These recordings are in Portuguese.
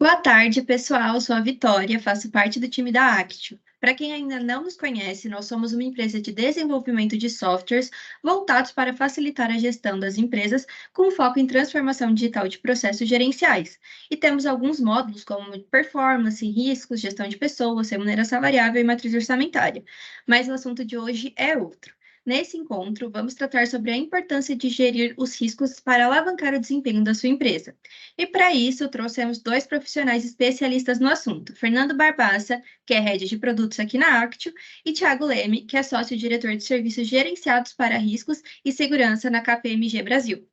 Boa tarde, pessoal. Eu sou a Vitória, faço parte do time da Actio. Para quem ainda não nos conhece, nós somos uma empresa de desenvolvimento de softwares voltados para facilitar a gestão das empresas com foco em transformação digital de processos gerenciais. E temos alguns módulos como performance, riscos, gestão de pessoas, remuneração variável e matriz orçamentária. Mas o assunto de hoje é outro. Nesse encontro, vamos tratar sobre a importância de gerir os riscos para alavancar o desempenho da sua empresa. E para isso, trouxemos dois profissionais especialistas no assunto: Fernando Barbassa, que é head de produtos aqui na Actio, e Thiago Leme, que é sócio-diretor de serviços gerenciados para riscos e segurança na KPMG Brasil.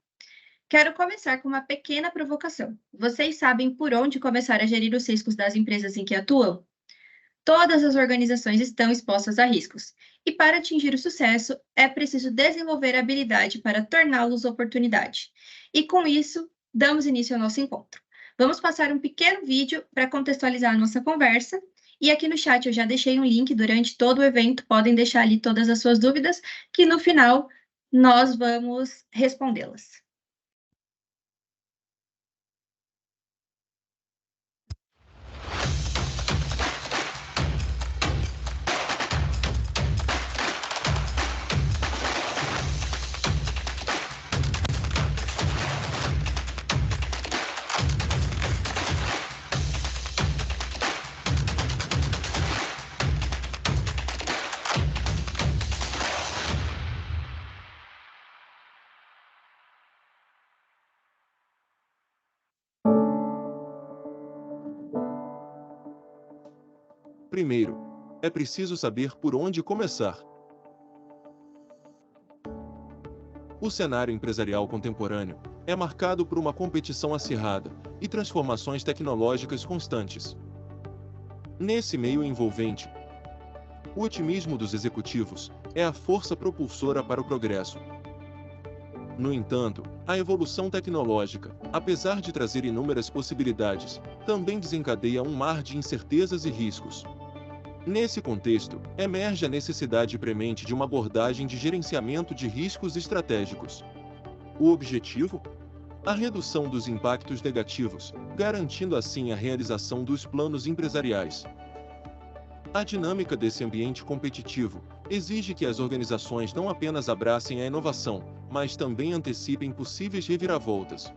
Quero começar com uma pequena provocação. Vocês sabem por onde começar a gerir os riscos das empresas em que atuam? Todas as organizações estão expostas a riscos, e para atingir o sucesso, é preciso desenvolver a habilidade para torná-los oportunidade. E com isso, damos início ao nosso encontro. Vamos passar um pequeno vídeo para contextualizar a nossa conversa, e aqui no chat eu já deixei um link durante todo o evento, podem deixar ali todas as suas dúvidas, que no final nós vamos respondê-las. Primeiro, é preciso saber por onde começar. O cenário empresarial contemporâneo é marcado por uma competição acirrada e transformações tecnológicas constantes. Nesse meio envolvente, o otimismo dos executivos é a força propulsora para o progresso. No entanto, a evolução tecnológica, apesar de trazer inúmeras possibilidades, também desencadeia um mar de incertezas e riscos. Nesse contexto, emerge a necessidade premente de uma abordagem de gerenciamento de riscos estratégicos. O objetivo? A redução dos impactos negativos, garantindo assim a realização dos planos empresariais. A dinâmica desse ambiente competitivo exige que as organizações não apenas abracem a inovação, mas também antecipem possíveis reviravoltas.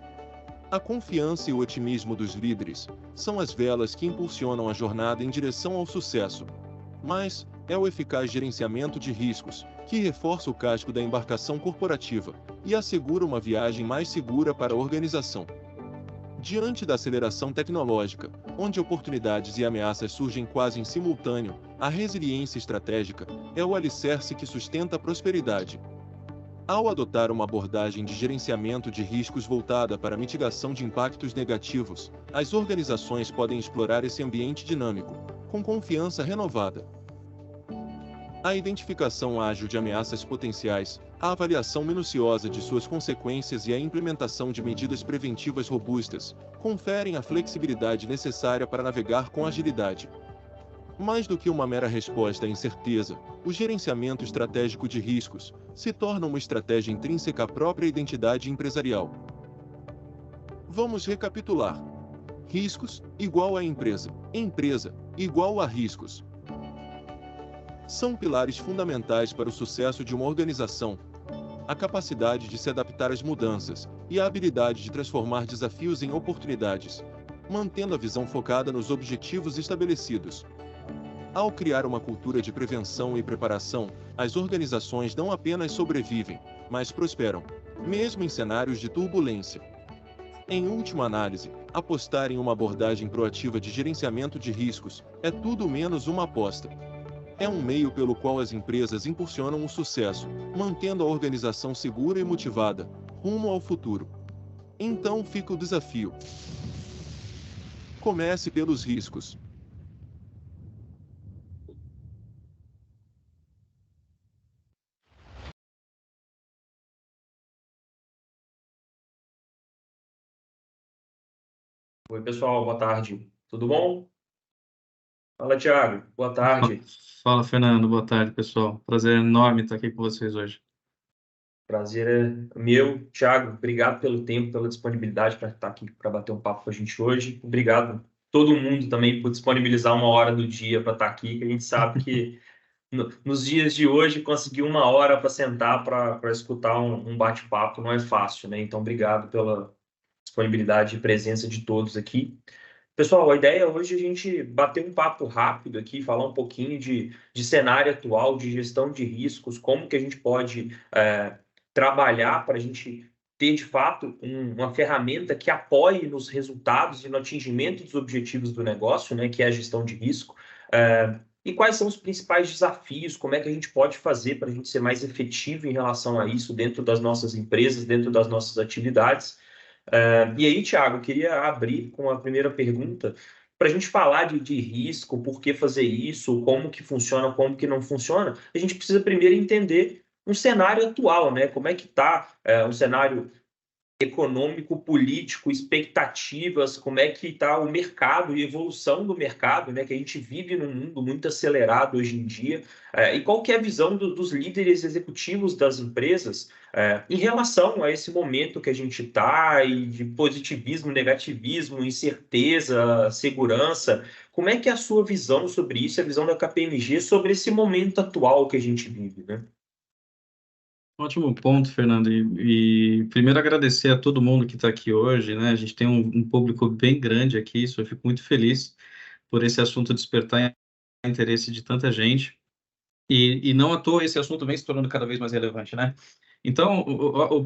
A confiança e o otimismo dos líderes são as velas que impulsionam a jornada em direção ao sucesso. Mas é o eficaz gerenciamento de riscos que reforça o casco da embarcação corporativa e assegura uma viagem mais segura para a organização. Diante da aceleração tecnológica, onde oportunidades e ameaças surgem quase em simultâneo, a resiliência estratégica é o alicerce que sustenta a prosperidade. Ao adotar uma abordagem de gerenciamento de riscos voltada para a mitigação de impactos negativos, as organizações podem explorar esse ambiente dinâmico, com confiança renovada. A identificação ágil de ameaças potenciais, a avaliação minuciosa de suas consequências e a implementação de medidas preventivas robustas conferem a flexibilidade necessária para navegar com agilidade. Mais do que uma mera resposta à incerteza, o gerenciamento estratégico de riscos se torna uma estratégia intrínseca à própria identidade empresarial. Vamos recapitular. Riscos igual a empresa igual a riscos. São pilares fundamentais para o sucesso de uma organização. A capacidade de se adaptar às mudanças e a habilidade de transformar desafios em oportunidades, mantendo a visão focada nos objetivos estabelecidos. Ao criar uma cultura de prevenção e preparação, as organizações não apenas sobrevivem, mas prosperam, mesmo em cenários de turbulência. Em última análise, apostar em uma abordagem proativa de gerenciamento de riscos é tudo menos uma aposta. É um meio pelo qual as empresas impulsionam o sucesso, mantendo a organização segura e motivada, rumo ao futuro. Então fica o desafio. Comece pelos riscos. Oi, pessoal, boa tarde. Tudo bom? Fala, Thiago. Boa tarde. Fala, Fernando. Boa tarde, pessoal. Prazer enorme estar aqui com vocês hoje. Prazer é meu. Thiago, obrigado pelo tempo, pela disponibilidade para estar aqui para bater um papo com a gente hoje. Obrigado todo mundo também por disponibilizar uma hora do dia para estar aqui, que a gente sabe que nos dias de hoje conseguir uma hora para sentar para escutar um bate-papo não é fácil, né? Então, obrigado pela disponibilidade e presença de todos aqui. Pessoal, a ideia hoje é a gente bater um papo rápido aqui, falar um pouquinho de cenário atual, de gestão de riscos, como que a gente pode trabalhar para a gente ter, de fato, uma ferramenta que apoie nos resultados e no atingimento dos objetivos do negócio, né, que é a gestão de risco. E quais são os principais desafios, como é que a gente pode fazer para a gente ser mais efetivo em relação a isso dentro das nossas empresas, dentro das nossas atividades. E aí, Thiago, eu queria abrir com a primeira pergunta para a gente falar de risco, por que fazer isso, como que funciona, como que não funciona. A gente precisa primeiro entender um cenário atual, né? Como é que está um cenário econômico, político, expectativas, como é que está o mercado e evolução do mercado, né? Que a gente vive num mundo muito acelerado hoje em dia. E qual que é a visão dos líderes executivos das empresas em relação a esse momento que a gente está, e de positivismo, negativismo, incerteza, segurança. Como é que é a sua visão sobre isso, a visão da KPMG sobre esse momento atual que a gente vive, né? Ótimo ponto, Fernando. E primeiro agradecer a todo mundo que está aqui hoje, né? A gente tem um público bem grande aqui, isso eu fico muito feliz por esse assunto despertar interesse de tanta gente. E não à toa esse assunto vem se tornando cada vez mais relevante, né? Então,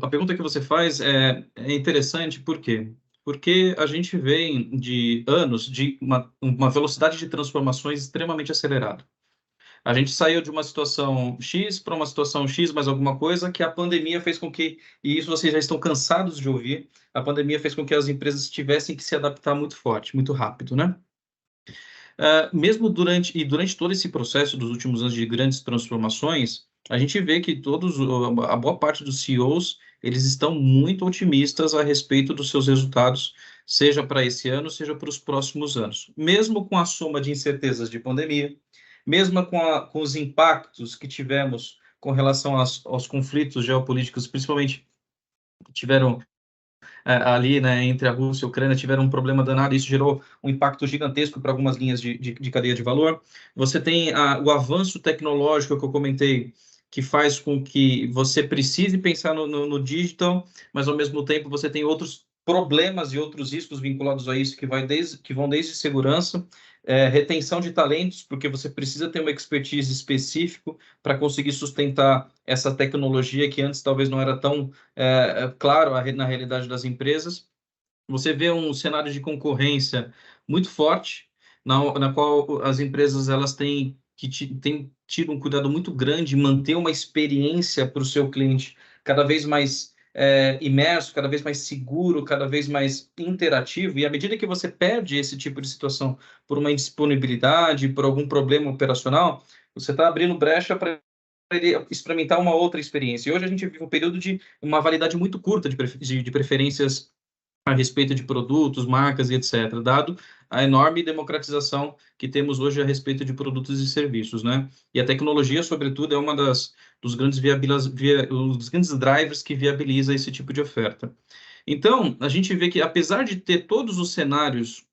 a pergunta que você faz é interessante, por quê? Porque a gente vem de anos de uma velocidade de transformações extremamente acelerada. A gente saiu de uma situação X para uma situação X mais alguma coisa que a pandemia fez com que, e isso vocês já estão cansados de ouvir, a pandemia fez com que as empresas tivessem que se adaptar muito forte, muito rápido, né? Mesmo durante todo esse processo dos últimos anos de grandes transformações, a gente vê que a boa parte dos CEOs, eles estão muito otimistas a respeito dos seus resultados, seja para esse ano, seja para os próximos anos. Mesmo com a soma de incertezas de pandemia, mesmo com os impactos que tivemos com relação aos conflitos geopolíticos, principalmente que tiveram ali, né, entre a Rússia e a Ucrânia, tiveram um problema danado, e isso gerou um impacto gigantesco para algumas linhas de cadeia de valor. Você tem o avanço tecnológico que eu comentei, que faz com que você precise pensar no digital, mas ao mesmo tempo você tem outros problemas e outros riscos vinculados a isso, que vão desde segurança, retenção de talentos, porque você precisa ter uma expertise específica para conseguir sustentar essa tecnologia que antes talvez não era tão claro na realidade das empresas. Você vê um cenário de concorrência muito forte, na qual as empresas elas têm tido um cuidado muito grande em manter uma experiência para o seu cliente cada vez mais imerso, cada vez mais seguro, cada vez mais interativo. E à medida que você perde esse tipo de situação por uma indisponibilidade, por algum problema operacional, você está abrindo brecha para ele experimentar uma outra experiência. E hoje a gente vive um período de uma validade muito curta de preferências a respeito de produtos, marcas e etc., dado a enorme democratização que temos hoje a respeito de produtos e serviços, né? E a tecnologia, sobretudo, é uma dos grandes drivers que viabiliza esse tipo de oferta. Então, a gente vê que, apesar de ter todos os cenários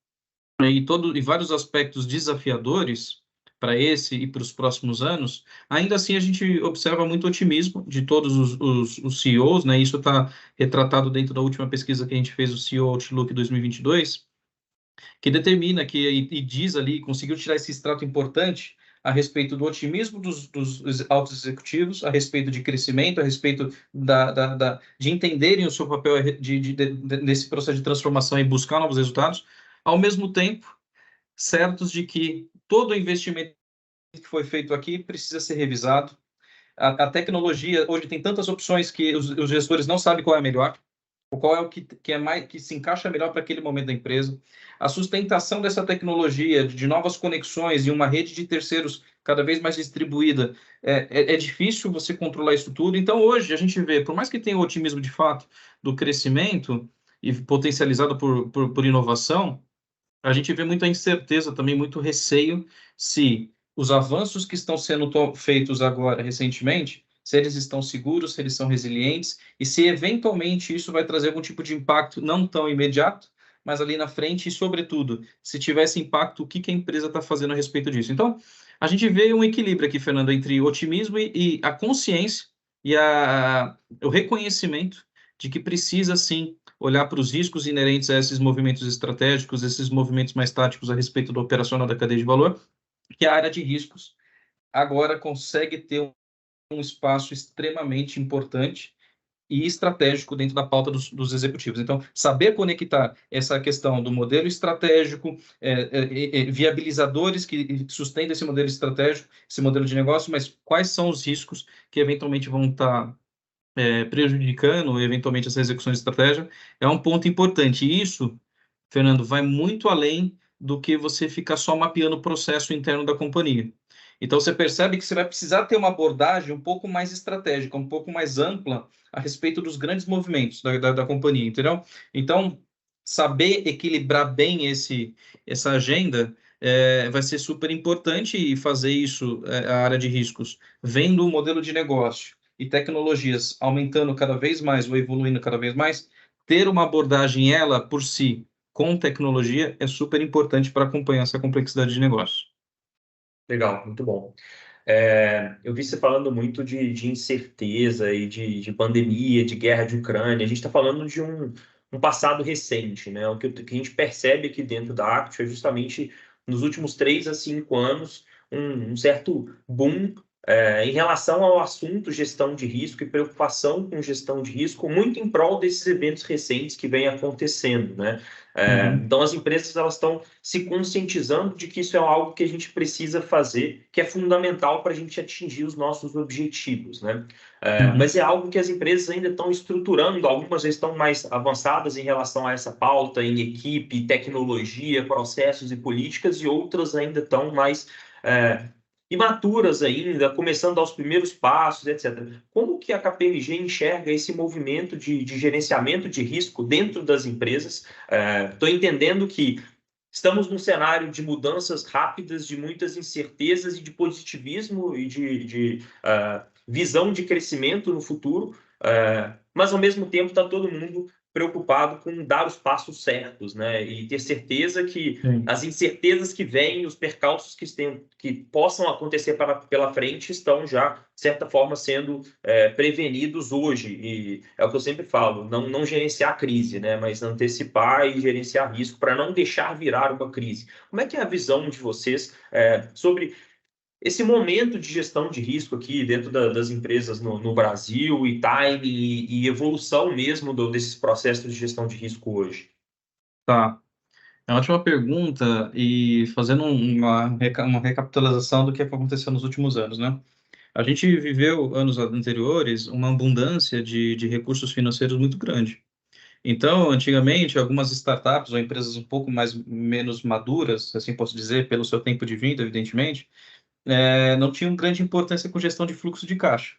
e vários aspectos desafiadores para esse e para os próximos anos, ainda assim a gente observa muito otimismo de todos os CEOs, né? Isso está retratado dentro da última pesquisa que a gente fez, o CEO Outlook 2022, que determina e diz ali, conseguiu tirar esse extrato importante a respeito do otimismo dos altos executivos, a respeito de crescimento, a respeito de entenderem o seu papel nesse processo de transformação e buscar novos resultados, ao mesmo tempo certos de que todo o investimento que foi feito aqui precisa ser revisado. A tecnologia hoje tem tantas opções que os gestores não sabem qual é a melhor, ou qual é o que se encaixa melhor para aquele momento da empresa. A sustentação dessa tecnologia, de novas conexões e uma rede de terceiros cada vez mais distribuída, é difícil você controlar isso tudo. Então, hoje, a gente vê, por mais que tenha o otimismo de fato do crescimento e potencializado por inovação, a gente vê muita incerteza também, muito receio se os avanços que estão sendo feitos agora, recentemente, se eles estão seguros, se eles são resilientes, e se eventualmente isso vai trazer algum tipo de impacto não tão imediato, mas ali na frente e, sobretudo, se tivesse impacto, o que a empresa está fazendo a respeito disso. Então, a gente vê um equilíbrio aqui, Fernando, entre otimismo e a consciência e o reconhecimento de que precisa, sim, olhar para os riscos inerentes a esses movimentos estratégicos, esses movimentos mais táticos a respeito do operacional da cadeia de valor, que a área de riscos agora consegue ter um espaço extremamente importante e estratégico dentro da pauta dos executivos. Então, saber conectar essa questão do modelo estratégico, viabilizadores que sustentam esse modelo estratégico, esse modelo de negócio, mas quais são os riscos que eventualmente vão estar prejudicando, eventualmente, essa execução de estratégia, é um ponto importante. E isso, Fernando, vai muito além do que você ficar só mapeando o processo interno da companhia. Então, você percebe que você vai precisar ter uma abordagem um pouco mais estratégica, um pouco mais ampla a respeito dos grandes movimentos da companhia, entendeu? Então, saber equilibrar bem essa agenda vai ser super importante, e fazer isso, a área de riscos, vendo o modelo de negócio e tecnologias aumentando cada vez mais ou evoluindo cada vez mais, ter uma abordagem, ela por si, com tecnologia, é super importante para acompanhar essa complexidade de negócio. Legal, muito bom. Eu vi você falando muito de incerteza e de pandemia, de guerra de Ucrânia. A gente está falando de um passado recente, né? O que a gente percebe aqui dentro da Actio é justamente nos últimos 3 a 5 anos um certo boom em relação ao assunto gestão de risco e preocupação com gestão de risco, muito em prol desses eventos recentes que vêm acontecendo, né? Então, as empresas elas estão se conscientizando de que isso é algo que a gente precisa fazer, que é fundamental para a gente atingir os nossos objetivos, né? Mas é algo que as empresas ainda estão estruturando, algumas já estão mais avançadas em relação a essa pauta, em equipe, tecnologia, processos e políticas, e outras ainda estão mais imaturas ainda, começando a dar os primeiros passos, etc. Como que a KPMG enxerga esse movimento de gerenciamento de risco dentro das empresas? Estou entendendo que estamos num cenário de mudanças rápidas, de muitas incertezas e de positivismo e de visão de crescimento no futuro, mas ao mesmo tempo está todo mundo preocupado com dar os passos certos, né? E ter certeza que as incertezas que vêm, os percalços que possam acontecer pela frente estão já, de certa forma, sendo prevenidos hoje. E é o que eu sempre falo, não gerenciar a crise, né? Mas antecipar e gerenciar risco para não deixar virar uma crise. Como é que é a visão de vocês sobre esse momento de gestão de risco aqui dentro das empresas no Brasil, e timing e evolução mesmo desses processos de gestão de risco hoje? Tá. É uma ótima pergunta, e fazendo uma recapitulação do que aconteceu nos últimos anos, né? A gente viveu, anos anteriores, uma abundância de recursos financeiros muito grande. Então, antigamente, algumas startups ou empresas um pouco menos maduras, assim posso dizer, pelo seu tempo de vida, evidentemente, não tinham grande importância com gestão de fluxo de caixa.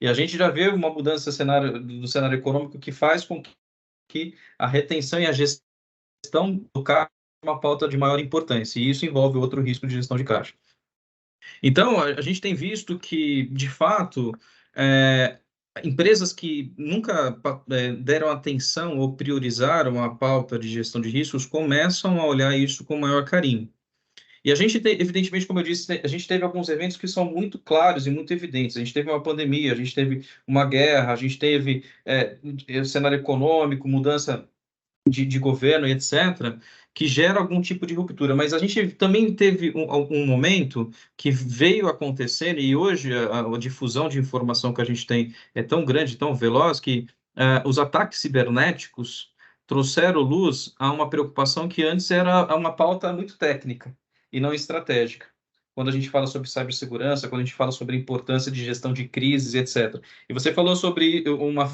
E a gente já vê uma mudança do cenário econômico que faz com que a retenção e a gestão do caixa é uma pauta de maior importância, e isso envolve outro risco de gestão de caixa. Então, a gente tem visto que, de fato, empresas que nunca deram atenção ou priorizaram a pauta de gestão de riscos começam a olhar isso com maior carinho. E a gente, evidentemente, como eu disse, a gente teve alguns eventos que são muito claros e muito evidentes. A gente teve uma pandemia, a gente teve uma guerra, a gente teve cenário econômico, mudança de governo e etc., que gera algum tipo de ruptura. Mas a gente também teve um momento que veio acontecer, e hoje a difusão de informação que a gente tem é tão grande, tão veloz, que os ataques cibernéticos trouxeram luz a uma preocupação que antes era uma pauta muito técnica e não estratégica. Quando a gente fala sobre cibersegurança, quando a gente fala sobre a importância de gestão de crises, etc. E você falou sobre uma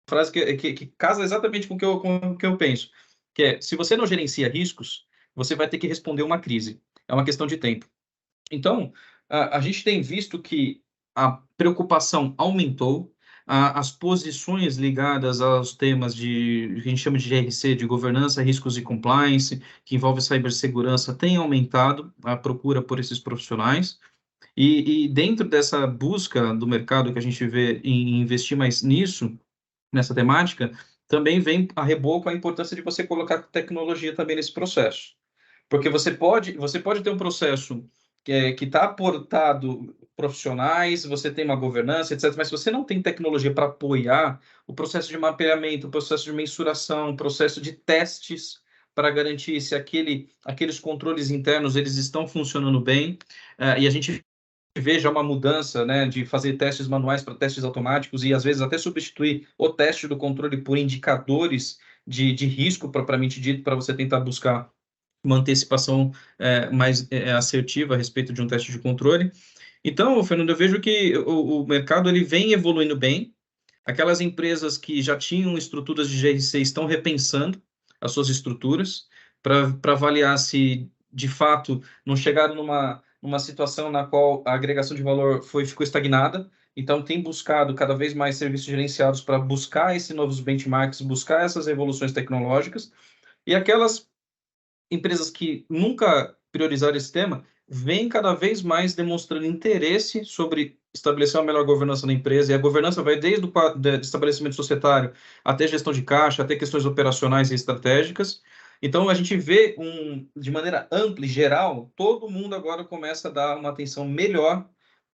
frase que casa exatamente com o que eu penso, que é: se você não gerencia riscos, você vai ter que responder uma crise. É uma questão de tempo. Então, a gente tem visto que a preocupação aumentou, as posições ligadas aos temas que a gente chama de GRC, de governança, riscos e compliance, que envolve cibersegurança, tem aumentado a procura por esses profissionais. E dentro dessa busca do mercado que a gente vê em investir mais nessa temática, também vem a reboco a importância de você colocar tecnologia também nesse processo. Porque você pode ter um processo que está aportado profissionais, você tem uma governança, etc., mas se você não tem tecnologia para apoiar o processo de mapeamento, o processo de mensuração, o processo de testes para garantir se aqueles controles internos eles estão funcionando bem, e a gente veja uma mudança, né, de fazer testes manuais para testes automáticos e às vezes até substituir o teste do controle por indicadores de risco propriamente dito para você tentar buscar uma antecipação mais assertiva a respeito de um teste de controle. Então, Fernando, eu vejo que o mercado ele vem evoluindo bem. Aquelas empresas que já tinham estruturas de GRC estão repensando as suas estruturas para avaliar se, de fato, não chegaram numa situação na qual a agregação de valor ficou estagnada. Então, tem buscado cada vez mais serviços gerenciados para buscar esses novos benchmarks, buscar essas evoluções tecnológicas. E aquelas empresas que nunca priorizaram esse tema vêm cada vez mais demonstrando interesse sobre estabelecer uma melhor governança na empresa, e a governança vai desde o estabelecimento societário até gestão de caixa, até questões operacionais e estratégicas. Então, a gente vê, de maneira ampla e geral, todo mundo agora começa a dar uma atenção melhor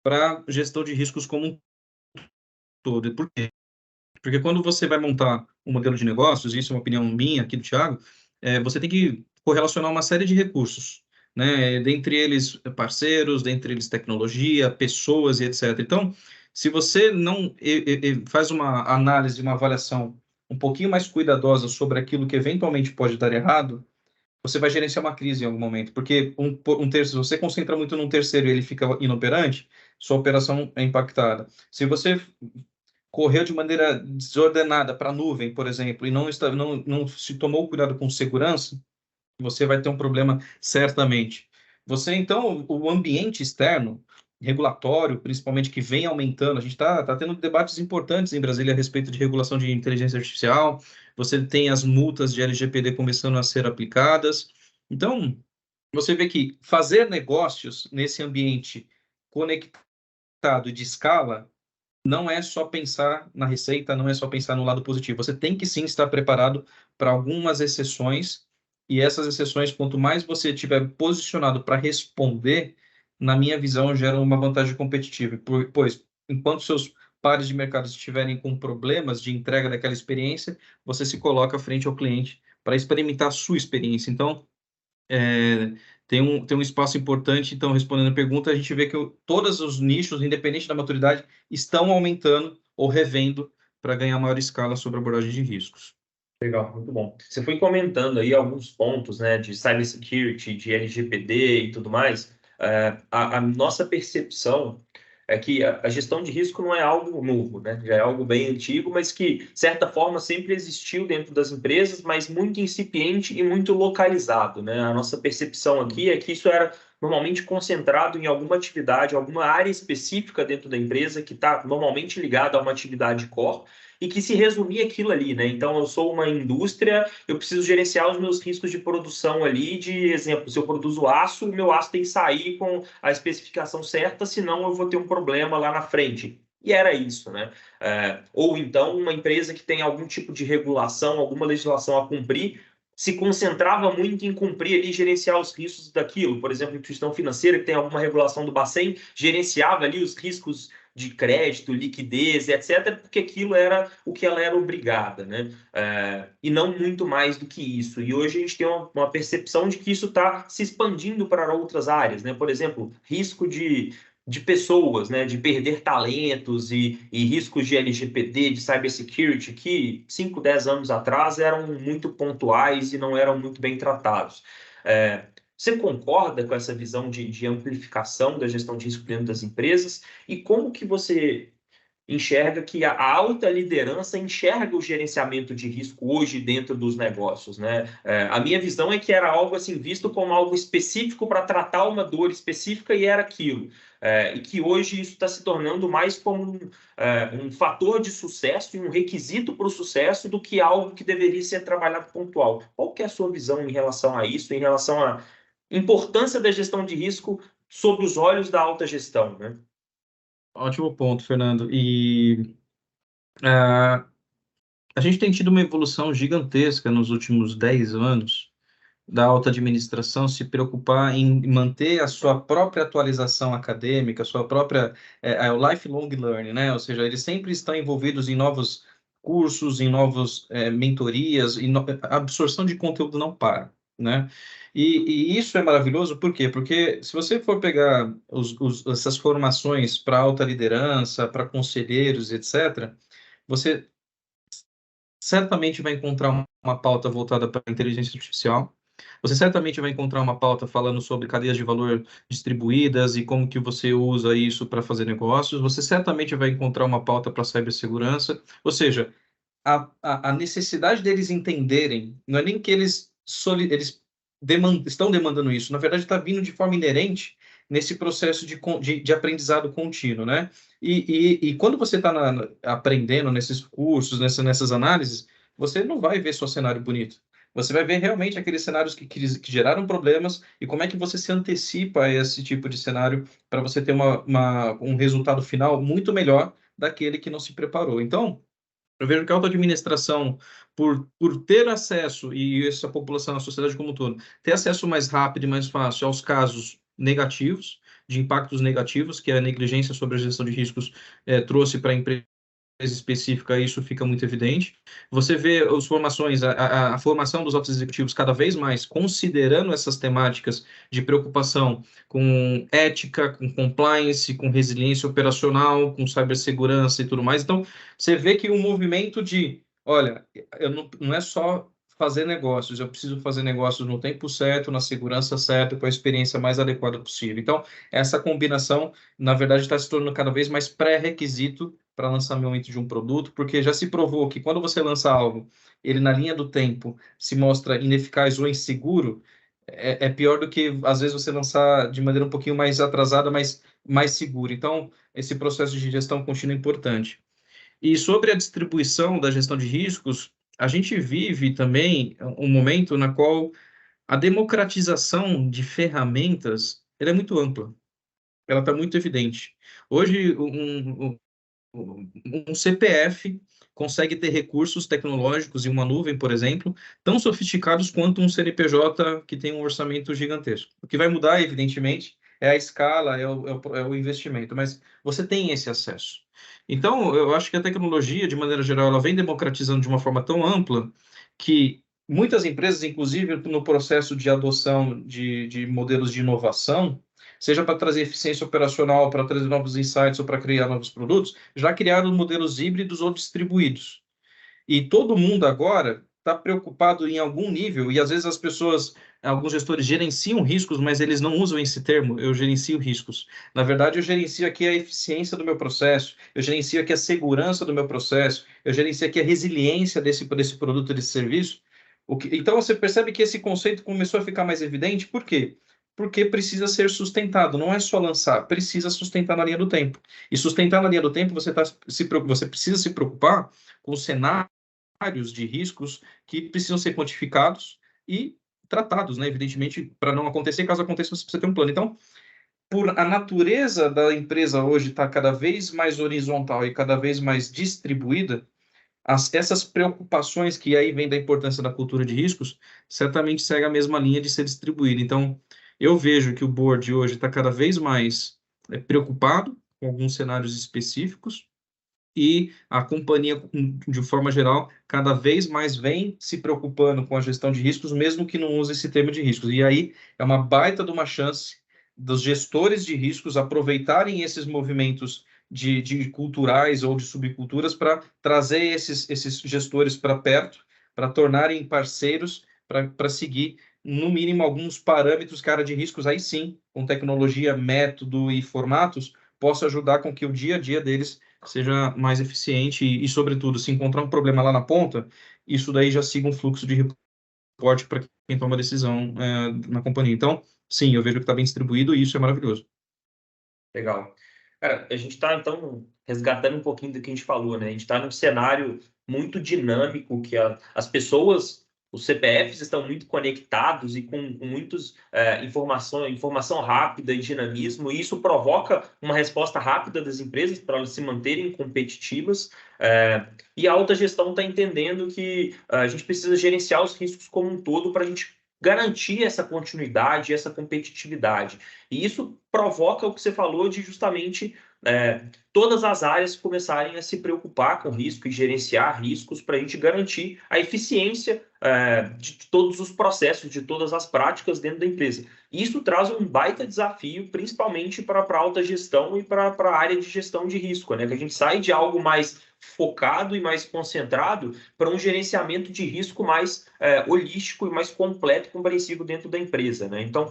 para gestão de riscos como um todo. Por quê? Porque quando você vai montar um modelo de negócios, isso é uma opinião minha aqui do Thiago, você tem que correlacionar uma série de recursos, né? Dentre eles parceiros, dentre eles tecnologia, pessoas e etc. Então, se você não faz uma análise, uma avaliação um pouquinho mais cuidadosa sobre aquilo que eventualmente pode dar errado, você vai gerenciar uma crise em algum momento, porque um terceiro, se você concentra muito num terceiro e ele fica inoperante, sua operação é impactada. Se você correu de maneira desordenada para a nuvem, por exemplo, e não se tomou cuidado com segurança, você vai ter um problema certamente. Então, o ambiente externo, regulatório, principalmente, que vem aumentando, a gente está tendo debates importantes em Brasília a respeito de regulação de inteligência artificial, você tem as multas de LGPD começando a ser aplicadas. Então, você vê que fazer negócios nesse ambiente conectado de escala não é só pensar na receita, não é só pensar no lado positivo. Você tem que sim estar preparado para algumas exceções, e essas exceções, quanto mais você tiver posicionado para responder, na minha visão, geram uma vantagem competitiva. Pois, enquanto seus pares de mercado estiverem com problemas de entrega daquela experiência, você se coloca frente ao cliente para experimentar a sua experiência. Então, tem um espaço importante. Então, respondendo a pergunta, a gente vê que todos os nichos, independente da maturidade, estão aumentando ou revendo para ganhar maior escala sobre a abordagem de riscos. Legal, muito bom. Você foi comentando aí alguns pontos, né, de cybersecurity, de LGPD e tudo mais. A nossa percepção é que a gestão de risco não é algo novo, né? Já é algo bem antigo, mas que, de certa forma, sempre existiu dentro das empresas, mas muito incipiente e muito localizado, né? A nossa percepção aqui é que isso era normalmente concentrado em alguma atividade, alguma área específica dentro da empresa que está normalmente ligada a uma atividade core e que se resumia aquilo ali, né? Então, eu sou uma indústria, eu preciso gerenciar os meus riscos de produção ali, de exemplo, se eu produzo aço, o meu aço tem que sair com a especificação certa, senão eu vou ter um problema lá na frente. E era isso, né? Ou então, uma empresa que tem algum tipo de regulação, alguma legislação a cumprir, se concentrava muito em cumprir ali, gerenciar os riscos daquilo. Por exemplo, a instituição financeira que tem alguma regulação do Bacen, gerenciava ali os riscos de crédito, liquidez, etc., porque aquilo era o que ela era obrigada, né? E não muito mais do que isso. E hoje a gente tem uma percepção de que isso está se expandindo para outras áreas, né? Por exemplo, risco de pessoas, né? De perder talentos e riscos de LGPD, de cybersecurity, que 5, 10 anos atrás eram muito pontuais e não eram muito bem tratados. Você concorda com essa visão de amplificação da gestão de risco dentro das empresas? E como que você enxerga que a alta liderança enxerga o gerenciamento de risco hoje dentro dos negócios, né? A minha visão é que era algo assim visto como algo específico para tratar uma dor específica e era aquilo. E que hoje isso está se tornando mais como um fator de sucesso e um requisito para o sucesso do que algo que deveria ser trabalhado pontual. Qual que é a sua visão em relação a isso, em relação à importância da gestão de risco sob os olhos da alta gestão, né? Ótimo ponto, Fernando. E A gente tem tido uma evolução gigantesca nos últimos 10 anos da alta administração se preocupar em manter a sua própria atualização acadêmica, a sua própria o lifelong learning, né? Ou seja, eles sempre estão envolvidos em novos cursos, em novos mentorias, a absorção de conteúdo não para, né? E isso é maravilhoso, por quê? Porque se você for pegar essas formações para alta liderança, para conselheiros, etc., você certamente vai encontrar uma pauta voltada para a inteligência artificial. Você certamente vai encontrar uma pauta falando sobre cadeias de valor distribuídas e como que você usa isso para fazer negócios. Você certamente vai encontrar uma pauta para cibersegurança. Ou seja, a necessidade deles entenderem, não é nem que eles estão demandando isso, na verdade está vindo de forma inerente nesse processo de aprendizado contínuo, né? E quando você está aprendendo nesses cursos, nessas análises, você não vai ver só cenário bonito. Você vai ver realmente aqueles cenários que geraram problemas e como é que você se antecipa a esse tipo de cenário para você ter um resultado final muito melhor daquele que não se preparou. Então, eu vejo que a auto-administração, por ter acesso, e essa população, a sociedade como um todo, ter acesso mais rápido e mais fácil aos casos negativos, de impactos negativos, que a negligência sobre a gestão de riscos trouxe para a empresa específica, isso fica muito evidente. Você vê as formações, a formação dos altos executivos cada vez mais considerando essas temáticas de preocupação com ética, com compliance, com resiliência operacional, com cibersegurança e tudo mais. Então, você vê que o movimento olha, não é só fazer negócios, eu preciso fazer negócios no tempo certo, na segurança certa, com a experiência mais adequada possível. Então, essa combinação, na verdade, está se tornando cada vez mais pré-requisito para lançamento de um produto, porque já se provou que quando você lança algo, ele na linha do tempo se mostra ineficaz ou inseguro, é pior do que, às vezes, você lançar de maneira um pouquinho mais atrasada, mas mais segura. Então, esse processo de gestão contínua é importante. E sobre a distribuição da gestão de riscos, a gente vive também um momento na qual a democratização de ferramentas ela é muito ampla, ela está muito evidente. Hoje, um CPF consegue ter recursos tecnológicos em uma nuvem, por exemplo, tão sofisticados quanto um CNPJ que tem um orçamento gigantesco. O que vai mudar, evidentemente, é a escala, é o investimento, mas você tem esse acesso. Então, eu acho que a tecnologia, de maneira geral, ela vem democratizando de uma forma tão ampla que muitas empresas, inclusive no processo de adoção de modelos de inovação, seja para trazer eficiência operacional, para trazer novos insights ou para criar novos produtos, já criaram modelos híbridos ou distribuídos. E todo mundo agora está preocupado em algum nível, e às vezes as pessoas, alguns gestores gerenciam riscos, mas eles não usam esse termo, eu gerencio riscos. Na verdade, eu gerencio aqui a eficiência do meu processo, eu gerencio aqui a segurança do meu processo, eu gerencio aqui a resiliência desse produto, desse serviço. Então, você percebe que esse conceito começou a ficar mais evidente, por quê? Porque precisa ser sustentado, não é só lançar, precisa sustentar na linha do tempo. E sustentar na linha do tempo, você precisa se preocupar com cenários de riscos que precisam ser quantificados e tratados, né? Evidentemente, para não acontecer, caso aconteça, você precisa ter um plano. Então, por a natureza da empresa hoje estar cada vez mais horizontal e cada vez mais distribuída, essas preocupações que aí vem da importância da cultura de riscos, certamente segue a mesma linha de ser distribuída. Então, eu vejo que o board hoje está cada vez mais preocupado com alguns cenários específicos e a companhia, de forma geral, cada vez mais vem se preocupando com a gestão de riscos, mesmo que não use esse termo de riscos. E aí é uma baita de uma chance dos gestores de riscos aproveitarem esses movimentos de culturais ou de subculturas para trazer esses gestores para perto, para tornarem parceiros, para seguir, no mínimo, alguns parâmetros que a área de riscos, aí sim, com tecnologia, método e formatos, possa ajudar com que o dia a dia deles seja mais eficiente e, sobretudo, se encontrar um problema lá na ponta, isso daí já siga um fluxo de reporte para quem toma decisão na companhia. Então, sim, eu vejo que está bem distribuído e isso é maravilhoso. Legal. Cara, a gente está, então, resgatando um pouquinho do que a gente falou, né? A gente está num cenário muito dinâmico, que as pessoas os CPFs estão muito conectados e com muitos informação rápida e dinamismo, e isso provoca uma resposta rápida das empresas para elas se manterem competitivas. E a alta gestão está entendendo que a gente precisa gerenciar os riscos como um todo para a gente garantir essa continuidade, essa competitividade. E isso provoca o que você falou de justamente todas as áreas começarem a se preocupar com risco e gerenciar riscos para a gente garantir a eficiência de todos os processos, de todas as práticas dentro da empresa. E isso traz um baita desafio, principalmente para a alta gestão e para a área de gestão de risco, né? Que a gente sai de algo mais focado e mais concentrado para um gerenciamento de risco mais holístico e mais completo e compreensivo dentro da empresa, né? Então,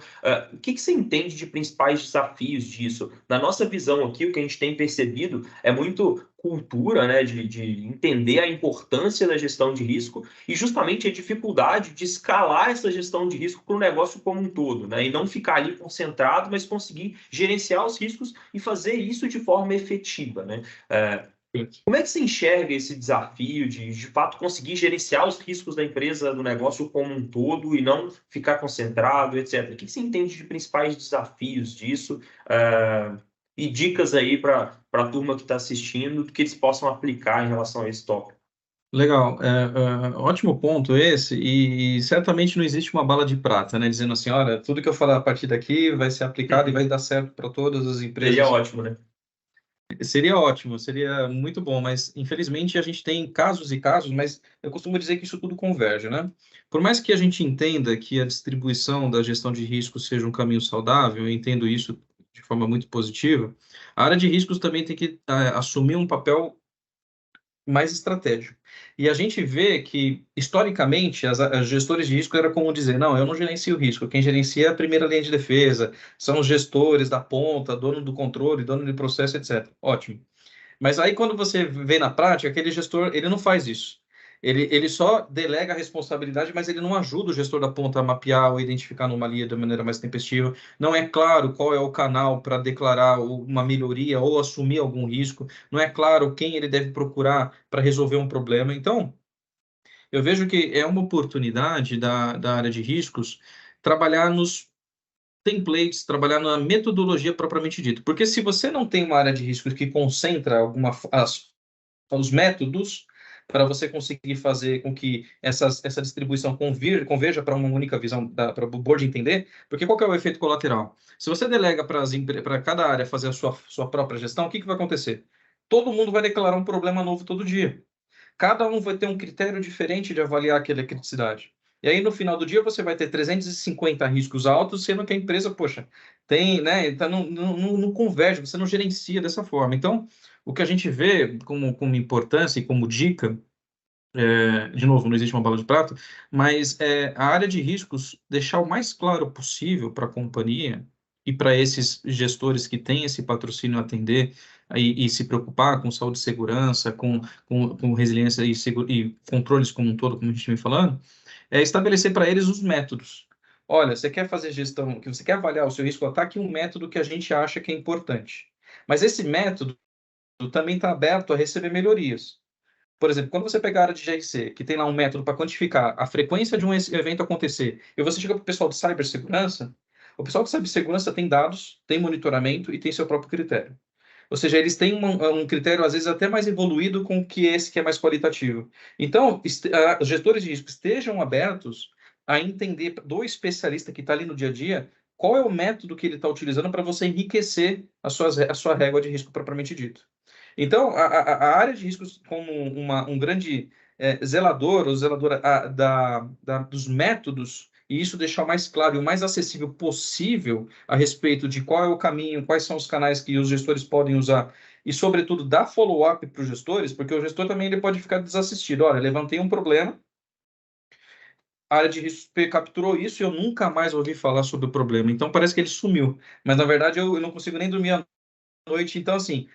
o que você entende de principais desafios disso? Na nossa visão aqui, o que a gente tem percebido é muito cultura, né, de entender a importância da gestão de risco e justamente a dificuldade de escalar essa gestão de risco para o negócio como um todo, né, e não ficar ali concentrado, mas conseguir gerenciar os riscos e fazer isso de forma efetiva, né? Como é que você enxerga esse desafio de fato, conseguir gerenciar os riscos da empresa, do negócio como um todo e não ficar concentrado, etc. O que você entende de principais desafios disso? E dicas aí para a turma que está assistindo, que eles possam aplicar em relação a esse tópico. Legal, ótimo ponto esse, e certamente não existe uma bala de prata, né? Dizendo assim, olha, tudo que eu falar a partir daqui vai ser aplicado e vai dar certo para todas as empresas. Seria ótimo, né? Seria ótimo, seria muito bom, mas infelizmente a gente tem casos e casos, mas eu costumo dizer que isso tudo converge, né? Por mais que a gente entenda que a distribuição da gestão de riscos seja um caminho saudável, eu entendo isso de forma muito positiva, a área de riscos também tem que assumir um papel mais estratégico. E a gente vê que, historicamente, as gestores de risco era como dizer, não, eu não gerencio o risco, quem gerencia é a primeira linha de defesa, são os gestores da ponta, dono do controle, dono do processo, etc. Ótimo. Mas aí, quando você vê na prática, aquele gestor, ele não faz isso. Ele só delega a responsabilidade, mas ele não ajuda o gestor da ponta a mapear ou identificar anomalia de maneira mais tempestiva. Não é claro qual é o canal para declarar uma melhoria ou assumir algum risco. Não é claro quem ele deve procurar para resolver um problema. Então, eu vejo que é uma oportunidade da área de riscos trabalhar nos templates, trabalhar na metodologia propriamente dita. Porque se você não tem uma área de riscos que concentra os métodos para você conseguir fazer com que essa distribuição converja para uma única visão, para o board entender, porque qual que é o efeito colateral? Se você delega para cada área fazer a sua própria gestão, o que vai acontecer? Todo mundo vai declarar um problema novo todo dia. Cada um vai ter um critério diferente de avaliar aquela criticidade. E aí, no final do dia, você vai ter 350 riscos altos, sendo que a empresa, poxa, tem, né, então não converge, você não gerencia dessa forma. Então, o que a gente vê como importância e como dica, de novo, não existe uma bala de prata, mas a área de riscos deixar o mais claro possível para a companhia e para esses gestores que têm esse patrocínio atender e se preocupar com saúde e segurança, com resiliência e controles como um todo, como a gente vem falando, estabelecer para eles os métodos. Olha, você quer fazer gestão, que você quer avaliar o seu risco, está aqui um método que a gente acha que é importante. Mas esse método também está aberto a receber melhorias. Por exemplo, quando você pegar a área de GRC, que tem lá um método para quantificar a frequência de um evento acontecer, e você chega para o pessoal de cibersegurança, o pessoal de cibersegurança tem dados, tem monitoramento e tem seu próprio critério. Ou seja, eles têm um critério, às vezes, até mais evoluído com que esse que é mais qualitativo. Então, os gestores de risco estejam abertos a entender do especialista que está ali no dia a dia qual é o método que ele está utilizando para você enriquecer a sua régua de risco propriamente dito. Então, a área de riscos como um grande zelador ou zeladora dos métodos, e isso deixar o mais claro e o mais acessível possível a respeito de qual é o caminho, quais são os canais que os gestores podem usar, e, sobretudo, dar follow-up para os gestores, porque o gestor também ele pode ficar desassistido. Olha, levantei um problema, a área de risco capturou isso e eu nunca mais ouvi falar sobre o problema. Então, parece que ele sumiu. Mas, na verdade, eu não consigo nem dormir à noite. Então, assim,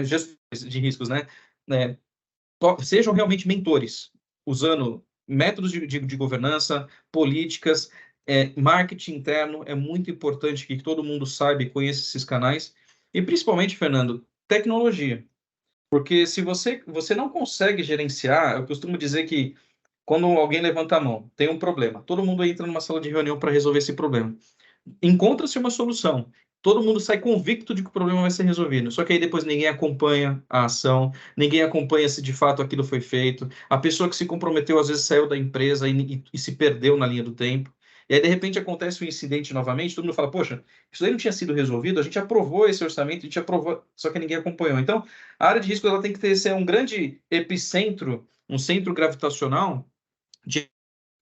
gestores de riscos, né? Sejam realmente mentores, usando métodos de governança, políticas, marketing interno. É muito importante que todo mundo saiba e conheça esses canais. E, principalmente, Fernando, tecnologia. Porque se você não consegue gerenciar, eu costumo dizer que quando alguém levanta a mão, tem um problema, todo mundo entra numa sala de reunião para resolver esse problema. Encontra-se uma solução. Todo mundo sai convicto de que o problema vai ser resolvido. Só que aí depois ninguém acompanha a ação, ninguém acompanha se de fato aquilo foi feito. A pessoa que se comprometeu às vezes saiu da empresa e se perdeu na linha do tempo. E aí, de repente, acontece um incidente novamente, todo mundo fala, poxa, isso aí não tinha sido resolvido, a gente aprovou esse orçamento, a gente aprovou, só que ninguém acompanhou. Então, a área de risco ela tem que ter, ser um grande epicentro, um centro gravitacional de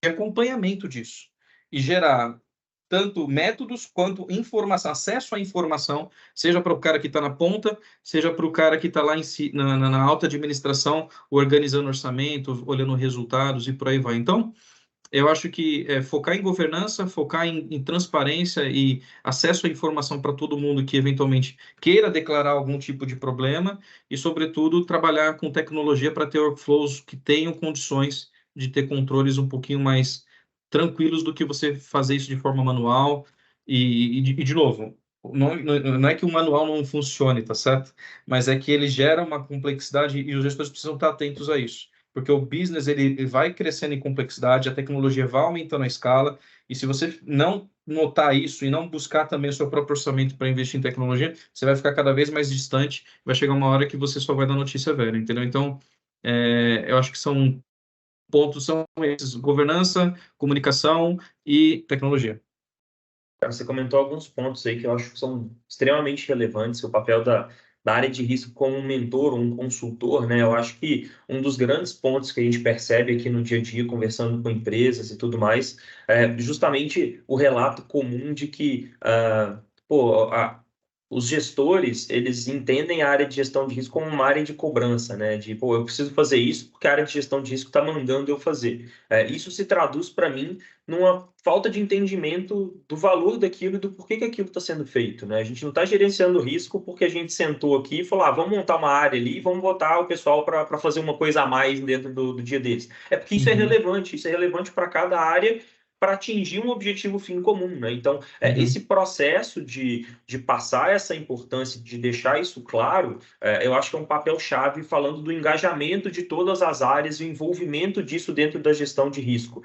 acompanhamento disso e gerar tanto métodos quanto informação, acesso à informação, seja para o cara que está na ponta, seja para o cara que está lá na alta administração, organizando orçamento, olhando resultados e por aí vai. Então, eu acho que focar em governança, focar em transparência e acesso à informação para todo mundo que eventualmente queira declarar algum tipo de problema e, sobretudo, trabalhar com tecnologia para ter workflows que tenham condições de ter controles um pouquinho mais tranquilos do que você fazer isso de forma manual. De novo, não é que o manual não funcione, tá certo? Mas é que ele gera uma complexidade e os gestores precisam estar atentos a isso. Porque o business ele vai crescendo em complexidade, a tecnologia vai aumentando a escala, e se você não notar isso e não buscar também o seu próprio orçamento para investir em tecnologia, você vai ficar cada vez mais distante, vai chegar uma hora que você só vai dar notícia velha, entendeu? Então, eu acho que são pontos, são esses, governança, comunicação e tecnologia. Cara, você comentou alguns pontos aí que eu acho que são extremamente relevantes, o papel da área de risco como um mentor, um consultor, né? Eu acho que um dos grandes pontos que a gente percebe aqui no dia a dia, conversando com empresas e tudo mais, é justamente o relato comum de que, os gestores, eles entendem a área de gestão de risco como uma área de cobrança, né? De, pô, eu preciso fazer isso porque a área de gestão de risco está mandando eu fazer. Isso se traduz para mim numa falta de entendimento do valor daquilo e do porquê que aquilo está sendo feito, né? A gente não está gerenciando risco porque a gente sentou aqui e falou, vamos montar uma área ali e vamos botar o pessoal para fazer uma coisa a mais dentro do dia deles. É porque isso é relevante para cada área para atingir um objetivo fim comum, né? Então, esse processo de passar essa importância, de deixar isso claro, eu acho que é um papel-chave falando do engajamento de todas as áreas e o envolvimento disso dentro da gestão de risco.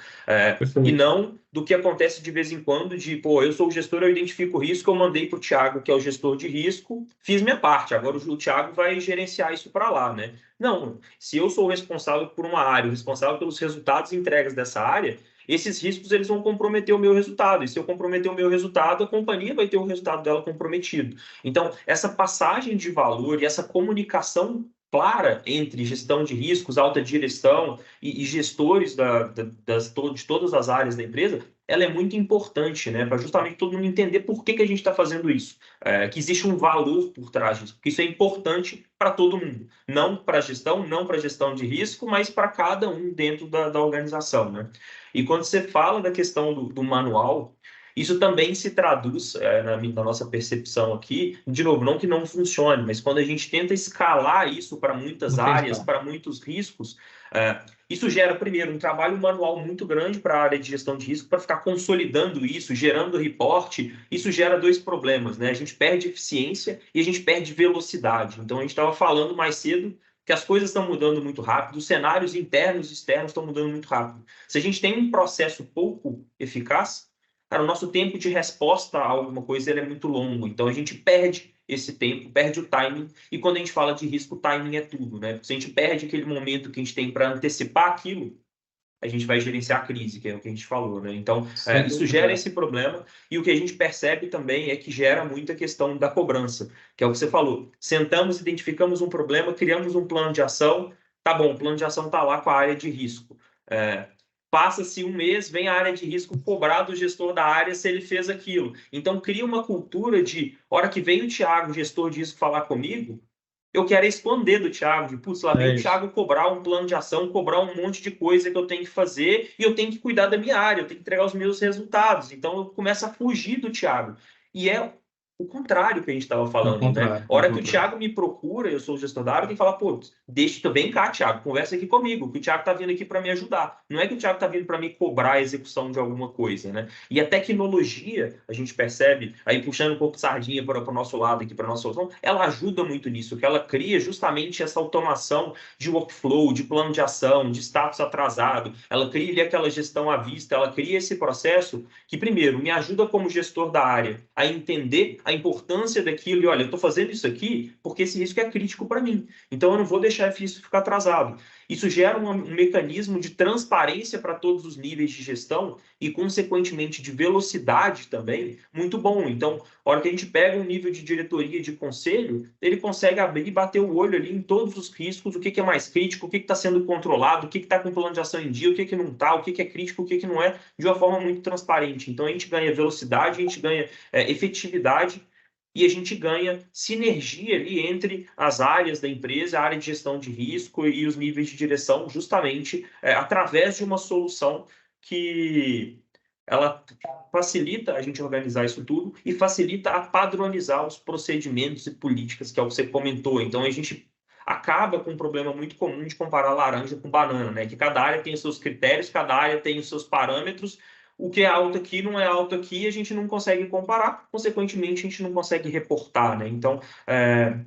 E não do que acontece de vez em quando de, pô, eu sou o gestor, eu identifico o risco, eu mandei para o Thiago, que é o gestor de risco, fiz minha parte, agora o Thiago vai gerenciar isso para lá, né? Não, se eu sou o responsável por uma área, o responsável pelos resultados e entregas dessa área, esses riscos eles vão comprometer o meu resultado. E se eu comprometer o meu resultado, a companhia vai ter o resultado dela comprometido. Então, essa passagem de valor e essa comunicação clara entre gestão de riscos, alta direção e gestores de todas as áreas da empresa, ela é muito importante, né? Para justamente todo mundo entender por que a gente está fazendo isso. Que existe um valor por trás disso, porque isso é importante para todo mundo. Não para a gestão, não para a gestão de risco, mas para cada um dentro da organização, né? E quando você fala da questão do manual, isso também se traduz, na nossa percepção aqui, de novo, não que não funcione, mas quando a gente tenta escalar isso para muitas áreas, para muitos riscos, isso gera, primeiro, um trabalho manual muito grande para a área de gestão de risco, para ficar consolidando isso, gerando reporte. Isso gera dois problemas, né? A gente perde eficiência e a gente perde velocidade. Então, a gente estava falando mais cedo que as coisas estão mudando muito rápido, os cenários internos e externos estão mudando muito rápido. Se a gente tem um processo pouco eficaz, cara, o nosso tempo de resposta a alguma coisa ele é muito longo. Então, a gente perde esse tempo, perde o timing. E quando a gente fala de risco, o timing é tudo, né? Porque se a gente perde aquele momento que a gente tem para antecipar aquilo, a gente vai gerenciar a crise, que é o que a gente falou, né? Então, isso gera esse problema. E o que a gente percebe também é que gera muita questão da cobrança, que é o que você falou. Sentamos, identificamos um problema, criamos um plano de ação. Tá bom, o plano de ação está lá com a área de risco. Passa-se um mês, vem a área de risco cobrar do gestor da área se ele fez aquilo. Então, cria uma cultura de, hora que vem o Thiago, gestor de risco, falar comigo, eu quero esconder do Thiago, de, putz, lá vem o Thiago cobrar um plano de ação, cobrar um monte de coisa que eu tenho que fazer e eu tenho que cuidar da minha área, eu tenho que entregar os meus resultados. Então, eu começo a fugir do Thiago. E é o contrário que a gente estava Ao falando, né? contrário, A hora ao que o contrário. Thiago me procura, eu sou o gestor da área, eu tenho que falar, pô, vem cá, Thiago, conversa aqui comigo, que o Thiago está vindo aqui para me ajudar. Não é que o Thiago está vindo para me cobrar a execução de alguma coisa, né? E a tecnologia, a gente percebe, aí puxando um pouco de sardinha para o nosso lado aqui, para a nossa solução, ela ajuda muito nisso, que ela cria justamente essa automação de workflow, de plano de ação, de status atrasado, ela cria ali aquela gestão à vista, ela cria esse processo que, primeiro, me ajuda como gestor da área a entender a importância daquilo e, olha, eu estou fazendo isso aqui porque esse risco é crítico para mim, então eu não vou deixar isso ficar atrasado. Isso gera um mecanismo de transparência para todos os níveis de gestão e, consequentemente, de velocidade também, muito bom. Então, a hora que a gente pega um nível de diretoria, de conselho, ele consegue abrir e bater o olho ali em todos os riscos, o que é mais crítico, o que está sendo controlado, o que está com o plano de ação em dia, o que não está, o que é crítico, o que não é, de uma forma muito transparente. Então, a gente ganha velocidade, a gente ganha efetividade e a gente ganha sinergia ali entre as áreas da empresa, a área de gestão de risco e os níveis de direção, justamente através de uma solução que ela facilita a gente organizar isso tudo e facilita a padronizar os procedimentos e políticas, que é o que você comentou. Então, a gente acaba com um problema muito comum de comparar laranja com banana, né? Que cada área tem os seus critérios, cada área tem os seus parâmetros, o que é alto aqui não é alto aqui, a gente não consegue comparar, consequentemente, a gente não consegue reportar, né? Então,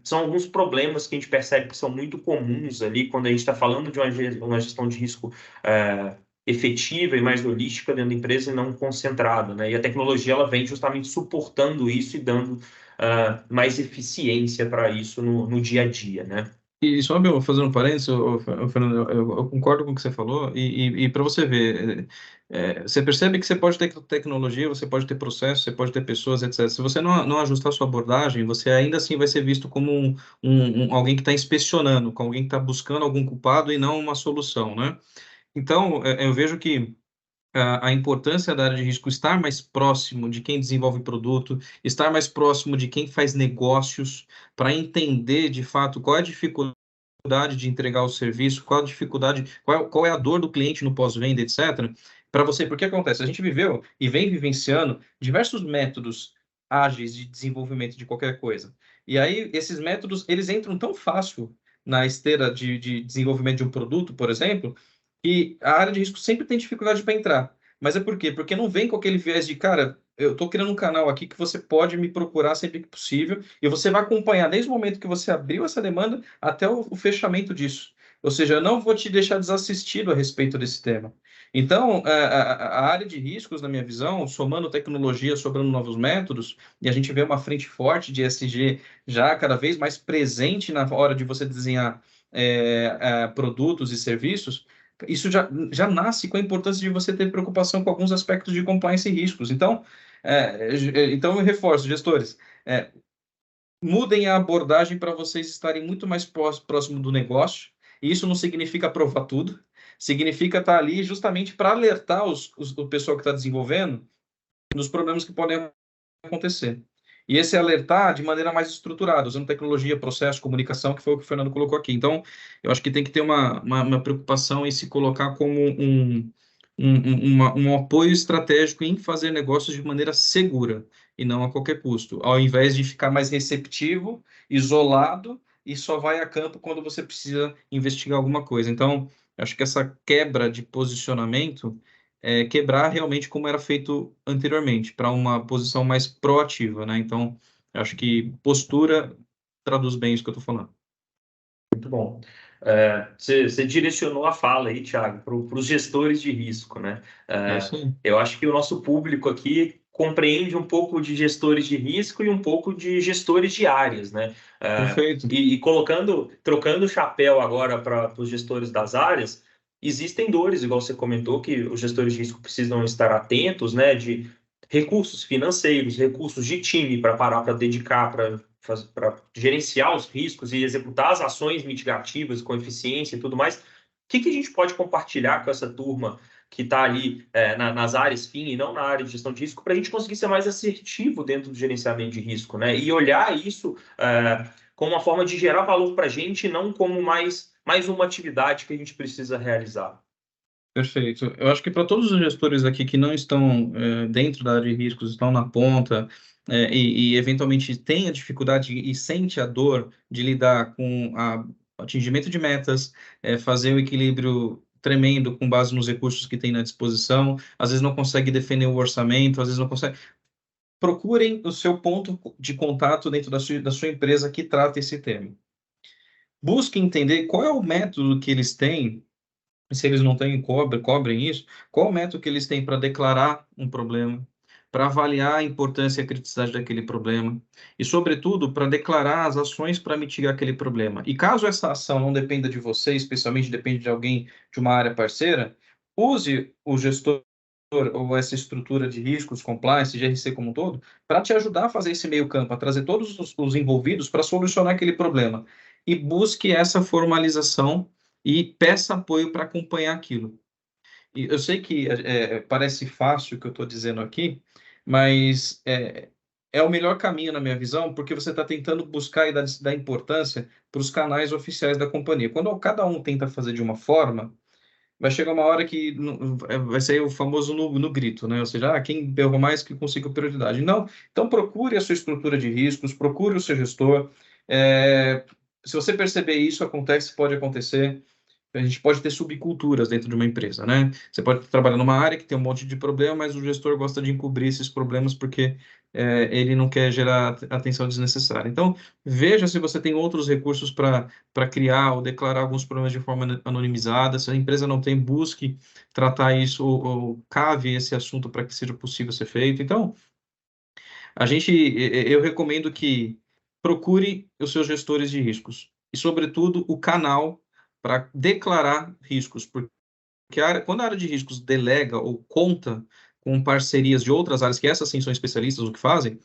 são alguns problemas que a gente percebe que são muito comuns ali quando a gente está falando de uma gestão de risco efetiva e mais holística dentro da empresa e não concentrada, né? E a tecnologia ela vem justamente suportando isso e dando mais eficiência para isso no dia a dia, né? E só meu, fazendo um parênteses, Fernando, eu concordo com o que você falou, e para você ver, você percebe que você pode ter tecnologia, você pode ter processo, você pode ter pessoas, etc. Se você não ajustar sua abordagem, você ainda assim vai ser visto como alguém que está inspecionando, como alguém que está buscando algum culpado e não uma solução, né? Então, eu vejo que a importância da área de risco estar mais próximo de quem desenvolve produto, estar mais próximo de quem faz negócios, para entender de fato qual é a dificuldade de entregar o serviço, qual a dificuldade, qual é a dor do cliente no pós-venda, etc. Para você, porque acontece? A gente viveu e vem vivenciando diversos métodos ágeis de desenvolvimento de qualquer coisa. E aí, esses métodos, eles entram tão fácil na esteira de desenvolvimento de um produto, por exemplo, que a área de risco sempre tem dificuldade para entrar. Mas é por quê? Porque não vem com aquele viés de, cara, eu estou criando um canal aqui que você pode me procurar sempre que possível e você vai acompanhar desde o momento que você abriu essa demanda até o fechamento disso. Ou seja, eu não vou te deixar desassistido a respeito desse tema. Então, a área de riscos, na minha visão, somando tecnologia, sobrando novos métodos, e a gente vê uma frente forte de ESG já cada vez mais presente na hora de você desenhar produtos e serviços, isso já nasce com a importância de você ter preocupação com alguns aspectos de compliance e riscos. Então, então eu reforço, gestores, mudem a abordagem para vocês estarem muito mais próximo do negócio, e isso não significa aprovar tudo, significa estar ali justamente para alertar o pessoal que está desenvolvendo dos problemas que podem acontecer. E esse alertar de maneira mais estruturada, usando tecnologia, processo, comunicação, que foi o que o Fernando colocou aqui. Então, eu acho que tem que ter uma preocupação em se colocar como um apoio estratégico em fazer negócios de maneira segura e não a qualquer custo, ao invés de ficar mais receptivo, isolado e só vai a campo quando você precisa investigar alguma coisa. Então, eu acho que essa quebra de posicionamento quebrar realmente como era feito anteriormente, para uma posição mais proativa, né? Então, eu acho que postura traduz bem isso que eu estou falando. Muito bom. Você direcionou a fala aí, Thiago, para os gestores de risco, né? É isso aí. Eu acho que o nosso público aqui compreende um pouco de gestores de risco e um pouco de gestores de áreas, né? Perfeito. E trocando o chapéu agora para os gestores das áreas, existem dores, igual você comentou, que os gestores de risco precisam estar atentos, né? De recursos financeiros, recursos de time para parar para dedicar para gerenciar os riscos e executar as ações mitigativas com eficiência e tudo mais. O que a gente pode compartilhar com essa turma que está ali nas áreas FIM e não na área de gestão de risco para a gente conseguir ser mais assertivo dentro do gerenciamento de risco, né? E olhar isso como uma forma de gerar valor para a gente e não como mais uma atividade que a gente precisa realizar. Perfeito. Eu acho que para todos os gestores aqui que não estão dentro da área de riscos, estão na ponta e eventualmente têm a dificuldade e sente a dor de lidar com o atingimento de metas, fazer o equilíbrio tremendo com base nos recursos que tem na disposição, às vezes não consegue defender o orçamento, às vezes não consegue. Procurem o seu ponto de contato dentro da sua empresa que trata esse tema. Busque entender qual é o método que eles têm, se eles não têm, cobrem isso, qual o método que eles têm para declarar um problema, para avaliar a importância e a criticidade daquele problema, e, sobretudo, para declarar as ações para mitigar aquele problema. E caso essa ação não dependa de você, especialmente depende de alguém de uma área parceira, use o gestor ou essa estrutura de riscos, compliance, GRC como um todo, para te ajudar a fazer esse meio campo, a trazer todos os envolvidos para solucionar aquele problema. E busque essa formalização e peça apoio para acompanhar aquilo. E eu sei que parece fácil o que eu estou dizendo aqui, mas é o melhor caminho, na minha visão, porque você está tentando buscar e dar importância para os canais oficiais da companhia. Quando cada um tenta fazer de uma forma, vai chegar uma hora que vai sair o famoso no grito, né? Ou seja, quem berrou mais que consiga prioridade. Não, então procure a sua estrutura de riscos, procure o seu gestor. Se você perceber isso, pode acontecer. A gente pode ter subculturas dentro de uma empresa, né? Você pode trabalhar numa área que tem um monte de problema, mas o gestor gosta de encobrir esses problemas porque ele não quer gerar atenção desnecessária. Então, veja se você tem outros recursos para criar ou declarar alguns problemas de forma anonimizada. Se a empresa não tem, busque tratar isso ou cave esse assunto para que seja possível ser feito. Então, eu recomendo que procure os seus gestores de riscos e, sobretudo, o canal para declarar riscos, porque quando a área de riscos delega ou conta com parcerias de outras áreas, que essas sim são especialistas o que fazem,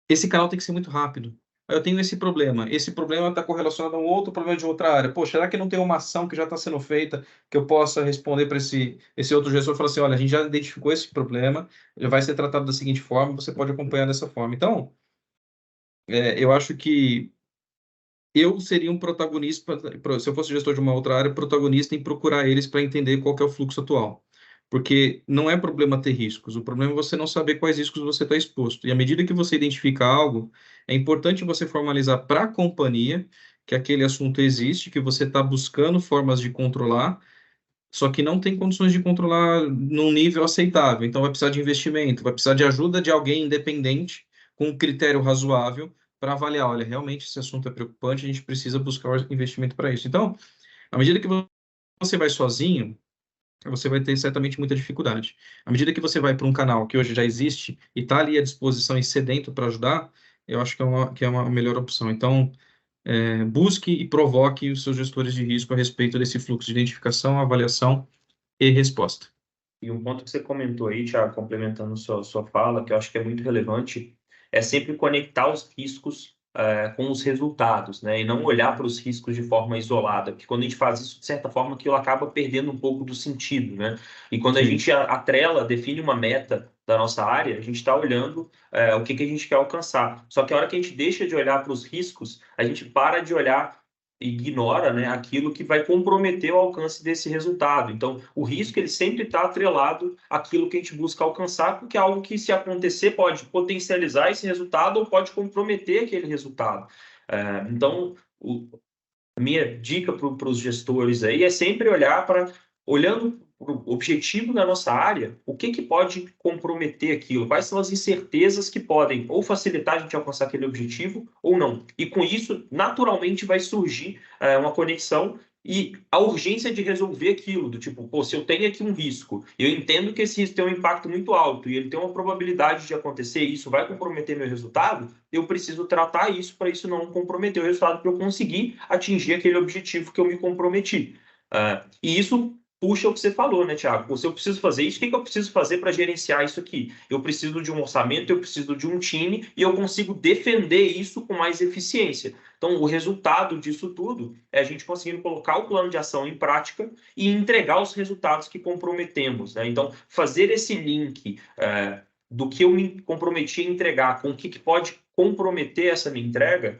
esse canal tem que ser muito rápido. Eu tenho esse problema está correlacionado a um outro problema de outra área. Poxa, será que não tem uma ação que já está sendo feita que eu possa responder para esse outro gestor e falar assim, olha, a gente já identificou esse problema, ele vai ser tratado da seguinte forma, você pode acompanhar dessa forma. Então, eu acho que eu seria um protagonista, se eu fosse gestor de uma outra área, protagonista em procurar eles para entender qual que é o fluxo atual. Porque não é problema ter riscos, o problema é você não saber quais riscos você está exposto. E à medida que você identifica algo, é importante você formalizar para a companhia que aquele assunto existe, que você está buscando formas de controlar, só que não tem condições de controlar num nível aceitável. Então, vai precisar de investimento, vai precisar de ajuda de alguém independente, com um critério razoável, para avaliar, olha, realmente esse assunto é preocupante, a gente precisa buscar investimento para isso. Então, à medida que você vai sozinho, você vai ter certamente muita dificuldade. À medida que você vai para um canal que hoje já existe e está ali à disposição e sedento para ajudar, eu acho que é uma melhor opção. Então, busque e provoque os seus gestores de risco a respeito desse fluxo de identificação, avaliação e resposta. E um ponto que você comentou aí, Thiago, complementando sua fala, que eu acho que é muito relevante, é sempre conectar os riscos com os resultados, né? E não olhar para os riscos de forma isolada, porque quando a gente faz isso, de certa forma, aquilo acaba perdendo um pouco do sentido, né? E quando a gente atrela, define uma meta da nossa área, a gente está olhando o que a gente quer alcançar. Só que a hora que a gente deixa de olhar para os riscos, a gente para de olhar ignora, né, aquilo que vai comprometer o alcance desse resultado. Então, o risco ele sempre está atrelado àquilo que a gente busca alcançar, porque é algo que, se acontecer, pode potencializar esse resultado ou pode comprometer aquele resultado. Então, a minha dica para os gestores aí é sempre olhar olhando para o objetivo da nossa área, o que pode comprometer aquilo, quais são as incertezas que podem ou facilitar a gente alcançar aquele objetivo ou não. E com isso, naturalmente, vai surgir uma conexão e a urgência de resolver aquilo, do tipo, pô, se eu tenho aqui um risco, eu entendo que esse risco tem um impacto muito alto e ele tem uma probabilidade de acontecer e isso vai comprometer meu resultado, eu preciso tratar isso para isso não comprometer o resultado, para eu conseguir atingir aquele objetivo que eu me comprometi. E isso puxa o que você falou, né, Thiago? Se eu preciso fazer isso, o que eu preciso fazer para gerenciar isso aqui? Eu preciso de um orçamento, eu preciso de um time e eu consigo defender isso com mais eficiência. Então, o resultado disso tudo é a gente conseguindo colocar o plano de ação em prática e entregar os resultados que comprometemos, né? Então, fazer esse link do que eu me comprometi a entregar com o que pode comprometer essa minha entrega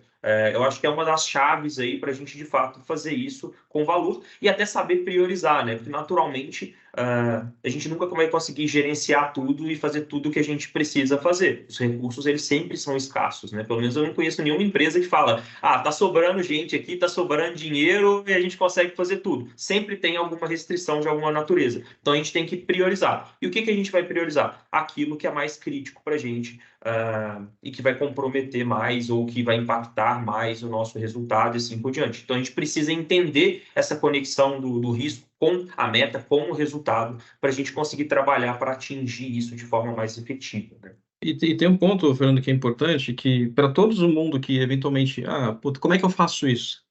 Eu acho que é uma das chaves aí para a gente, de fato, fazer isso com valor e até saber priorizar, né? Porque, naturalmente, a gente nunca vai conseguir gerenciar tudo e fazer tudo o que a gente precisa fazer. Os recursos, eles sempre são escassos, né? Pelo menos eu não conheço nenhuma empresa que fala, tá sobrando gente aqui, tá sobrando dinheiro e a gente consegue fazer tudo. Sempre tem alguma restrição de alguma natureza. Então, a gente tem que priorizar. E o que a gente vai priorizar? Aquilo que é mais crítico para a gente e que vai comprometer mais ou que vai impactar mais o nosso resultado e assim por diante. Então, a gente precisa entender essa conexão do risco com a meta, com o resultado, para a gente conseguir trabalhar para atingir isso de forma mais efetiva, né? E tem um ponto, Fernando, que é importante, que para todo mundo que eventualmente, puta, como é que eu faço isso?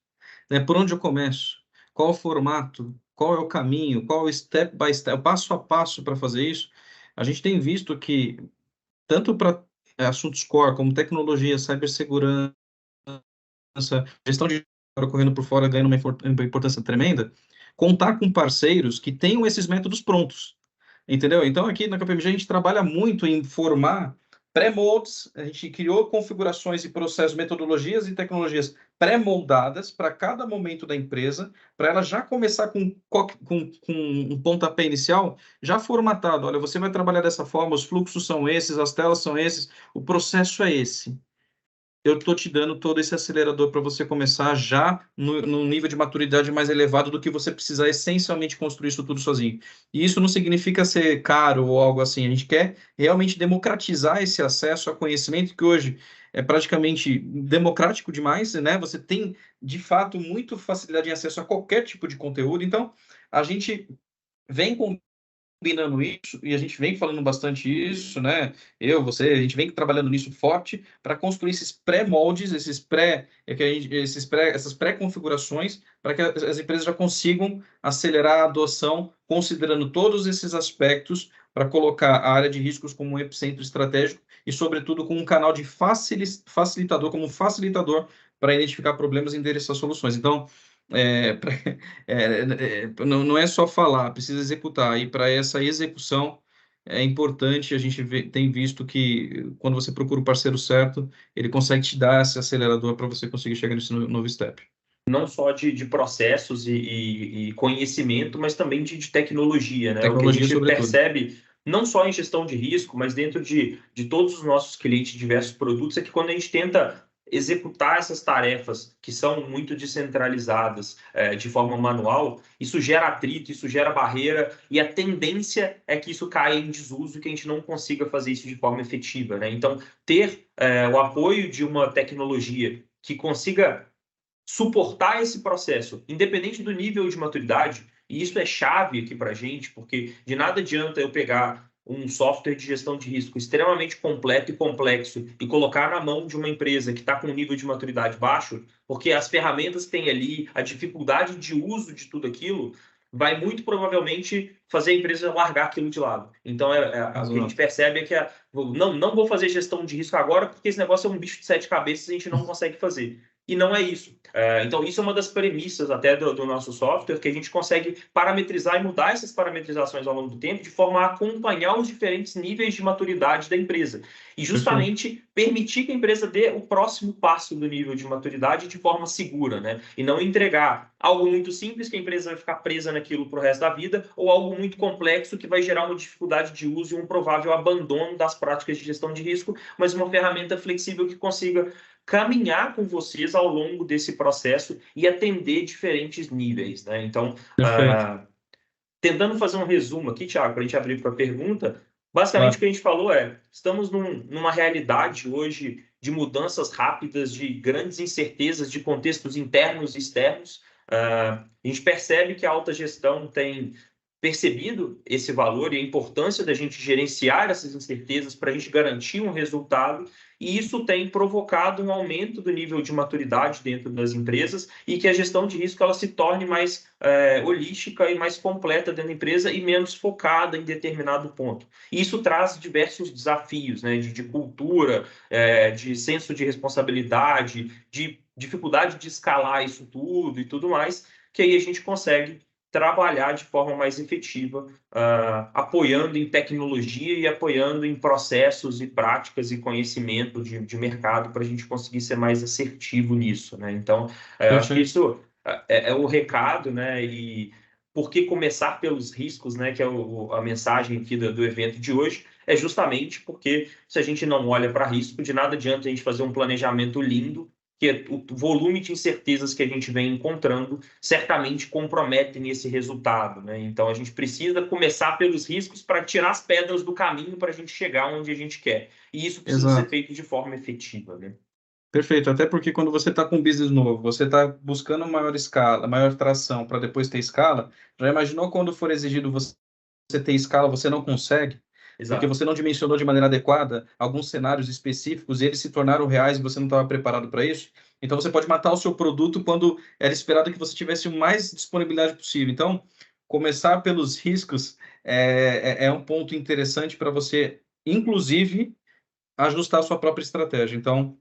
Né? Por onde eu começo? Qual o formato? Qual é o caminho? Qual é o step by step, o passo a passo para fazer isso? A gente tem visto que, tanto para assuntos core, como tecnologia, cibersegurança, gestão de correndo por fora, ganhando uma importância tremenda, contar com parceiros que tenham esses métodos prontos. Entendeu? Então, aqui na KPMG, a gente trabalha muito em formar pré-moldes, a gente criou configurações e processos, metodologias e tecnologias pré-moldadas para cada momento da empresa, para ela já começar com um pontapé inicial já formatado. Olha, você vai trabalhar dessa forma, os fluxos são esses, as telas são esses, o processo é esse. Eu estou te dando todo esse acelerador para você começar já no nível de maturidade mais elevado do que você precisar essencialmente construir isso tudo sozinho. E isso não significa ser caro ou algo assim. A gente quer realmente democratizar esse acesso a conhecimento que hoje é praticamente democrático demais, né? Você tem, de fato, muito facilidade em acesso a qualquer tipo de conteúdo. Então, a gente vem combinando isso, e a gente vem falando bastante isso, né? Você, a gente vem trabalhando nisso forte para construir esses pré-moldes, essas pré-configurações, para que as empresas já consigam acelerar a adoção, considerando todos esses aspectos, para colocar a área de riscos como um epicentro estratégico e, sobretudo, com um canal de facilitador, como um facilitador para identificar problemas e endereçar soluções. Então, não é só falar, precisa executar. E para essa execução é importante, a gente tem visto que quando você procura o parceiro certo, ele consegue te dar esse acelerador para você conseguir chegar nesse novo step. Não só de processos e conhecimento, mas também de tecnologia, né? Tecnologia, o que a gente sobretudo. percebe, não só em gestão de risco, mas dentro de todos os nossos clientes, diversos produtos, é que quando a gente tenta executar essas tarefas que são muito descentralizadas de forma manual, isso gera atrito, isso gera barreira, e a tendência é que isso caia em desuso e que a gente não consiga fazer isso de forma efetiva, né? Então, ter o apoio de uma tecnologia que consiga suportar esse processo, independente do nível de maturidade, e isso é chave aqui para a gente, porque de nada adianta eu pegar um software de gestão de risco extremamente completo e complexo e colocar na mão de uma empresa que está com um nível de maturidade baixo, porque as ferramentas que tem ali, a dificuldade de uso de tudo aquilo, vai muito provavelmente fazer a empresa largar aquilo de lado. Então, o que a gente percebe é que não vou fazer gestão de risco agora, porque esse negócio é um bicho de 7 cabeças e a gente não consegue fazer. E não é isso. Então, isso é uma das premissas até do nosso software, que a gente consegue parametrizar e mudar essas parametrizações ao longo do tempo, de forma a acompanhar os diferentes níveis de maturidade da empresa. E justamente permitir que a empresa dê o próximo passo do nível de maturidade de forma segura, né? E não entregar algo muito simples que a empresa vai ficar presa naquilo para o resto da vida, ou algo muito complexo que vai gerar uma dificuldade de uso e um provável abandono das práticas de gestão de risco, mas uma ferramenta flexível que consiga caminhar com vocês ao longo desse processo e atender diferentes níveis, né? Então, tentando fazer um resumo aqui, Thiago, para a gente abrir para a pergunta, basicamente o que a gente falou estamos numa realidade hoje de mudanças rápidas, de grandes incertezas, de contextos internos e externos. A gente percebe que a alta gestão tem percebido esse valor e a importância da gente gerenciar essas incertezas para a gente garantir um resultado, e isso tem provocado um aumento do nível de maturidade dentro das empresas e que a gestão de risco ela se torne mais holística e mais completa dentro da empresa e menos focada em determinado ponto. E isso traz diversos desafios, né, de cultura, de senso de responsabilidade, de dificuldade de escalar isso tudo e tudo mais, que aí a gente consegue trabalhar de forma mais efetiva, apoiando em tecnologia e apoiando em processos e práticas e conhecimento de mercado para a gente conseguir ser mais assertivo nisso, né? Então, eu acho que isso é o recado, né? E por que começar pelos riscos, né? Que é a mensagem aqui do evento de hoje, é justamente porque se a gente não olha para risco, de nada adianta a gente fazer um planejamento lindo, que o volume de incertezas que a gente vem encontrando certamente comprometem esse resultado, né? Então a gente precisa começar pelos riscos para tirar as pedras do caminho para a gente chegar onde a gente quer. E isso precisa ser feito de forma efetiva, né? Perfeito, até porque quando você está com um business novo, você está buscando maior escala, maior tração para depois ter escala, já imaginou quando for exigido você ter escala, você não consegue? Porque você não dimensionou de maneira adequada alguns cenários específicos e eles se tornaram reais e você não estava preparado para isso. Então, você pode matar o seu produto quando era esperado que você tivesse o mais disponibilidade possível. Então, começar pelos riscos é um ponto interessante para você, inclusive, ajustar a sua própria estratégia. Então,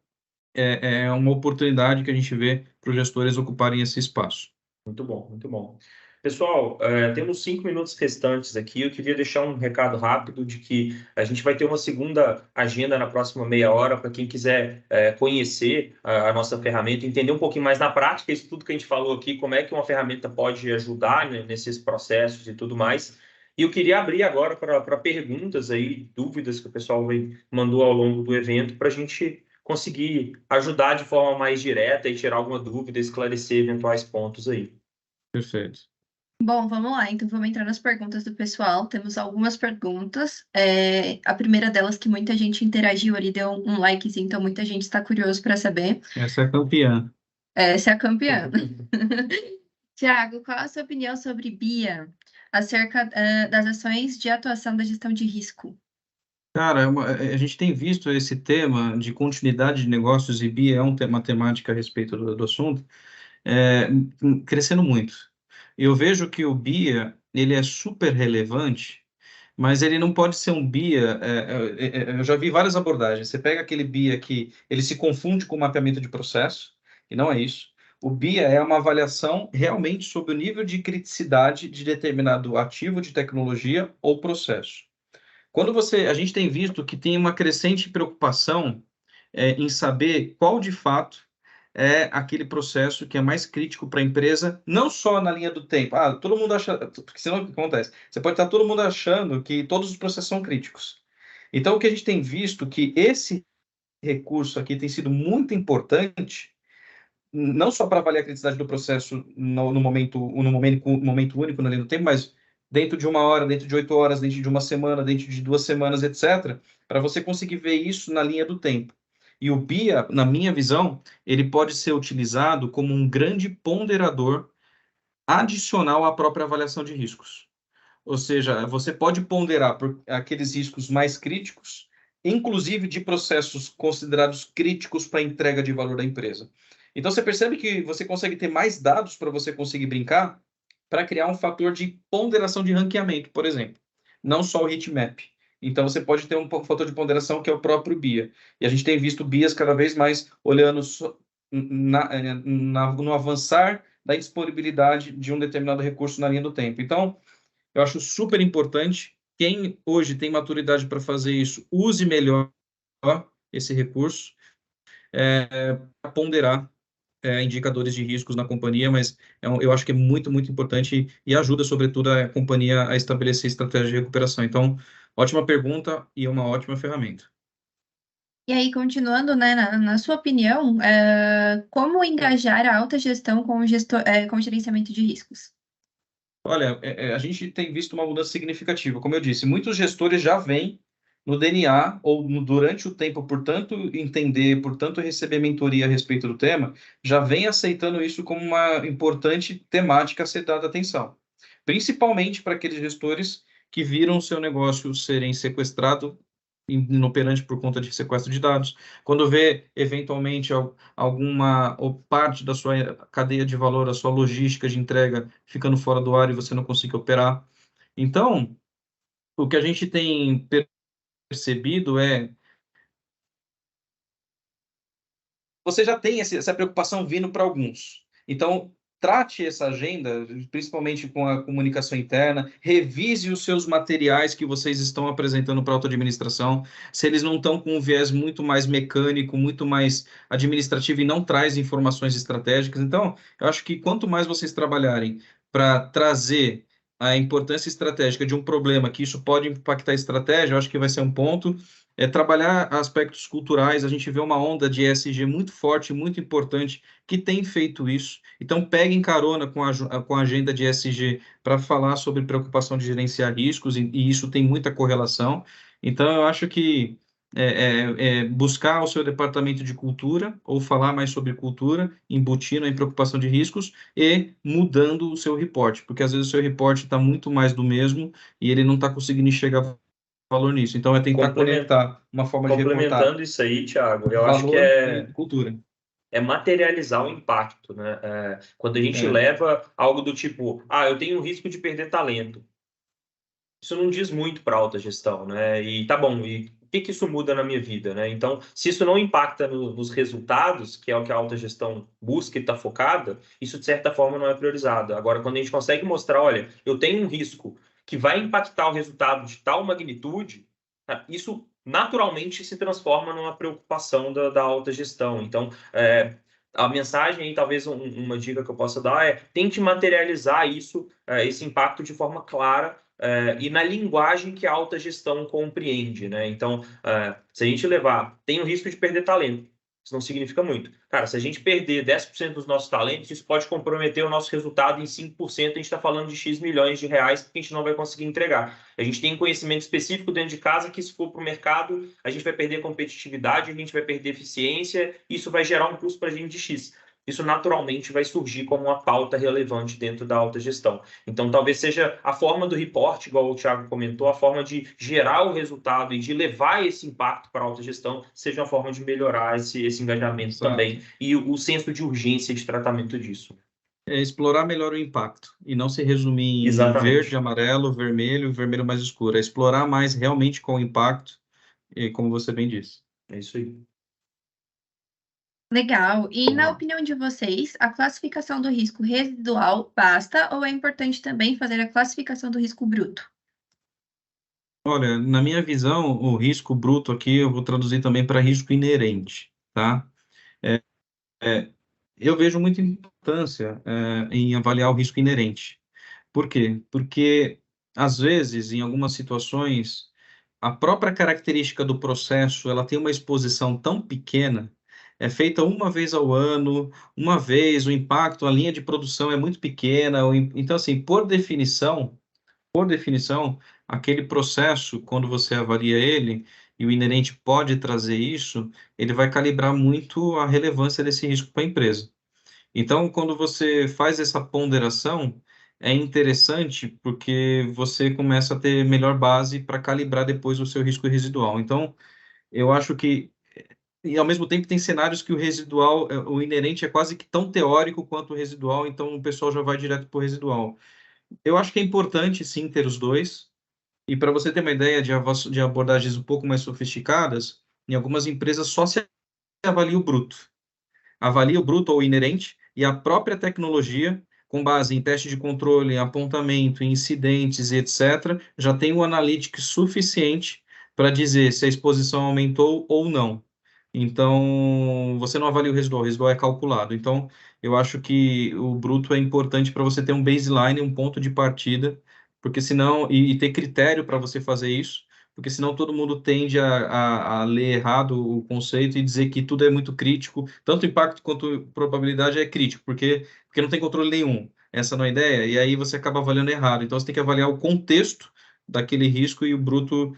é uma oportunidade que a gente vê para os gestores ocuparem esse espaço. Muito bom, muito bom. Pessoal, temos 5 minutos restantes aqui. Eu queria deixar um recado rápido de que a gente vai ter uma segunda agenda na próxima meia hora para quem quiser conhecer a nossa ferramenta, entender um pouquinho mais na prática isso tudo que a gente falou aqui, como é que uma ferramenta pode ajudar, né, nesses processos e tudo mais. E eu queria abrir agora para perguntas aí, dúvidas que o pessoal mandou ao longo do evento para a gente conseguir ajudar de forma mais direta e tirar alguma dúvida, esclarecer eventuais pontos aí. Perfeito. Bom, vamos lá. Então, vamos entrar nas perguntas do pessoal. Temos algumas perguntas. A primeira delas, que muita gente interagiu ali, deu um likezinho, então muita gente está curioso para saber. Essa é a campeã. Essa é a campeã. Tiago, qual a sua opinião sobre BIA, acerca das ações de atuação da gestão de risco? Cara, a gente tem visto esse tema de continuidade de negócios e BIA é uma temática a respeito do assunto, crescendo muito. Eu vejo que o BIA, ele é super relevante, mas ele não pode ser um BIA, eu já vi várias abordagens. Você pega aquele BIA que ele se confunde com o mapeamento de processo, e não é isso. O BIA é uma avaliação realmente sobre o nível de criticidade de determinado ativo de tecnologia ou processo. A gente tem visto que tem uma crescente preocupação em saber qual de fato é aquele processo que é mais crítico para a empresa, não só na linha do tempo. Todo mundo acha, porque senão o que acontece? Você pode estar todo mundo achando que todos os processos são críticos. Então, o que a gente tem visto que esse recurso aqui tem sido muito importante, não só para avaliar a criticidade do processo no momento único na linha do tempo, mas dentro de 1 hora, dentro de 8 horas, dentro de 1 semana, dentro de 2 semanas, etc., para você conseguir ver isso na linha do tempo. E o BIA, na minha visão, ele pode ser utilizado como um grande ponderador adicional à própria avaliação de riscos. Ou seja, você pode ponderar por aqueles riscos mais críticos, inclusive de processos considerados críticos para a entrega de valor da empresa. Então, você percebe que você consegue ter mais dados para você conseguir brincar para criar um fator de ponderação de ranqueamento, por exemplo. Não só o heatmap. Então, você pode ter um fator de ponderação que é o próprio BIA. E a gente tem visto BIAs cada vez mais olhando no avançar da disponibilidade de um determinado recurso na linha do tempo. Então, eu acho super importante. Quem hoje tem maturidade para fazer isso, use melhor esse recurso para ponderar indicadores de riscos na companhia, mas eu acho que é muito, muito importante e ajuda, sobretudo, a companhia a estabelecer estratégia de recuperação. Então, ótima pergunta e uma ótima ferramenta. E aí, continuando, né, na sua opinião, como engajar a alta gestão com o gerenciamento de riscos? Olha, a gente tem visto uma mudança significativa. Como eu disse, muitos gestores já vêm no DNA ou durante o tempo, por tanto entender, por tanto receber mentoria a respeito do tema, já vem aceitando isso como uma importante temática a ser dada atenção. Principalmente para aqueles gestores que viram o seu negócio serem sequestrado, inoperante por conta de sequestro de dados, quando vê, eventualmente, alguma ou parte da sua cadeia de valor, a sua logística de entrega ficando fora do ar e você não consegue operar. Então, o que a gente tem percebido você já tem essa preocupação vindo para alguns. Então, trate essa agenda, principalmente com a comunicação interna, revise os seus materiais que vocês estão apresentando para a auto-administração, se eles não estão com um viés muito mais mecânico, muito mais administrativo e não traz informações estratégicas. Então, eu acho que quanto mais vocês trabalharem para trazer a importância estratégica de um problema, que isso pode impactar a estratégia, eu acho que vai ser um ponto. Trabalhar aspectos culturais, a gente vê uma onda de ESG muito forte, muito importante, que tem feito isso. Então, peguem carona com a agenda de ESG para falar sobre preocupação de gerenciar riscos, e isso tem muita correlação. Então, eu acho que buscar o seu departamento de cultura, ou falar mais sobre cultura, embutindo em preocupação de riscos, e mudando o seu report, porque às vezes o seu report está muito mais do mesmo, e ele não está conseguindo enxergar valor nisso. Então, é tentar conectar uma forma de reportar Complementando isso aí, Thiago, eu acho que valor e cultura. é materializar o impacto, né? Quando a gente leva algo do tipo, eu tenho um risco de perder talento. Isso não diz muito para a alta gestão, né? E tá bom, e o que isso muda na minha vida, né? Então, se isso não impacta nos resultados, que é o que a alta gestão busca e está focada, isso de certa forma não é priorizado. Agora, quando a gente consegue mostrar, olha, eu tenho um risco que vai impactar o resultado de tal magnitude, isso naturalmente se transforma numa preocupação da alta gestão. Então, a mensagem, talvez uma dica que eu possa dar é tente materializar isso, esse impacto de forma clara e na linguagem que a alta gestão compreende, né? Então, se a gente levar, tem o risco de perder talento. Isso não significa muito. Cara, se a gente perder 10% dos nossos talentos, isso pode comprometer o nosso resultado em 5%. A gente está falando de X milhões de reais que a gente não vai conseguir entregar. A gente tem conhecimento específico dentro de casa que, se for para o mercado, a gente vai perder competitividade, a gente vai perder eficiência, e isso vai gerar um custo para a gente de X. Isso naturalmente vai surgir como uma pauta relevante dentro da alta gestão. Então, talvez seja a forma do report, igual o Thiago comentou, a forma de gerar o resultado e de levar esse impacto para a alta gestão, seja uma forma de melhorar esse engajamento também e o senso de urgência de tratamento disso. Explorar melhor o impacto e não se resumir em verde, amarelo, vermelho mais escuro. É explorar mais realmente com o impacto, como você bem disse. É isso aí. Legal. E na opinião de vocês, a classificação do risco residual basta ou é importante também fazer a classificação do risco bruto? Olha, na minha visão, o risco bruto aqui eu vou traduzir também para risco inerente, tá? Eu vejo muita importância em avaliar o risco inerente. Por quê? Porque, às vezes, em algumas situações, a própria característica do processo, ela tem uma exposição tão pequena, é feita uma vez ao ano, uma vez, o impacto, a linha de produção é muito pequena, então, assim, por definição, aquele processo, quando você avalia ele, e o inerente pode trazer isso, ele vai calibrar muito a relevância desse risco para a empresa. Então, quando você faz essa ponderação, é interessante porque você começa a ter melhor base para calibrar depois o seu risco residual. Então, eu acho que, e ao mesmo tempo, tem cenários que o residual, o inerente é quase que tão teórico quanto o residual, então o pessoal já vai direto para o residual. Eu acho que é importante, sim, ter os dois. E para você ter uma ideia de abordagens um pouco mais sofisticadas, em algumas empresas só se avalia o bruto. Avalia o bruto ou inerente e a própria tecnologia, com base em teste de controle, apontamento, incidentes e etc., já tem o analytics suficiente para dizer se a exposição aumentou ou não. Então, você não avalia o residual é calculado. Então, eu acho que o bruto é importante para você ter um baseline, um ponto de partida, porque senão, e ter critério para você fazer isso, porque senão todo mundo tende a ler errado o conceito e dizer que tudo é muito crítico, tanto impacto quanto probabilidade é crítico, porque não tem controle nenhum. Essa não é a ideia, e aí você acaba avaliando errado. Então, você tem que avaliar o contexto daquele risco, e o bruto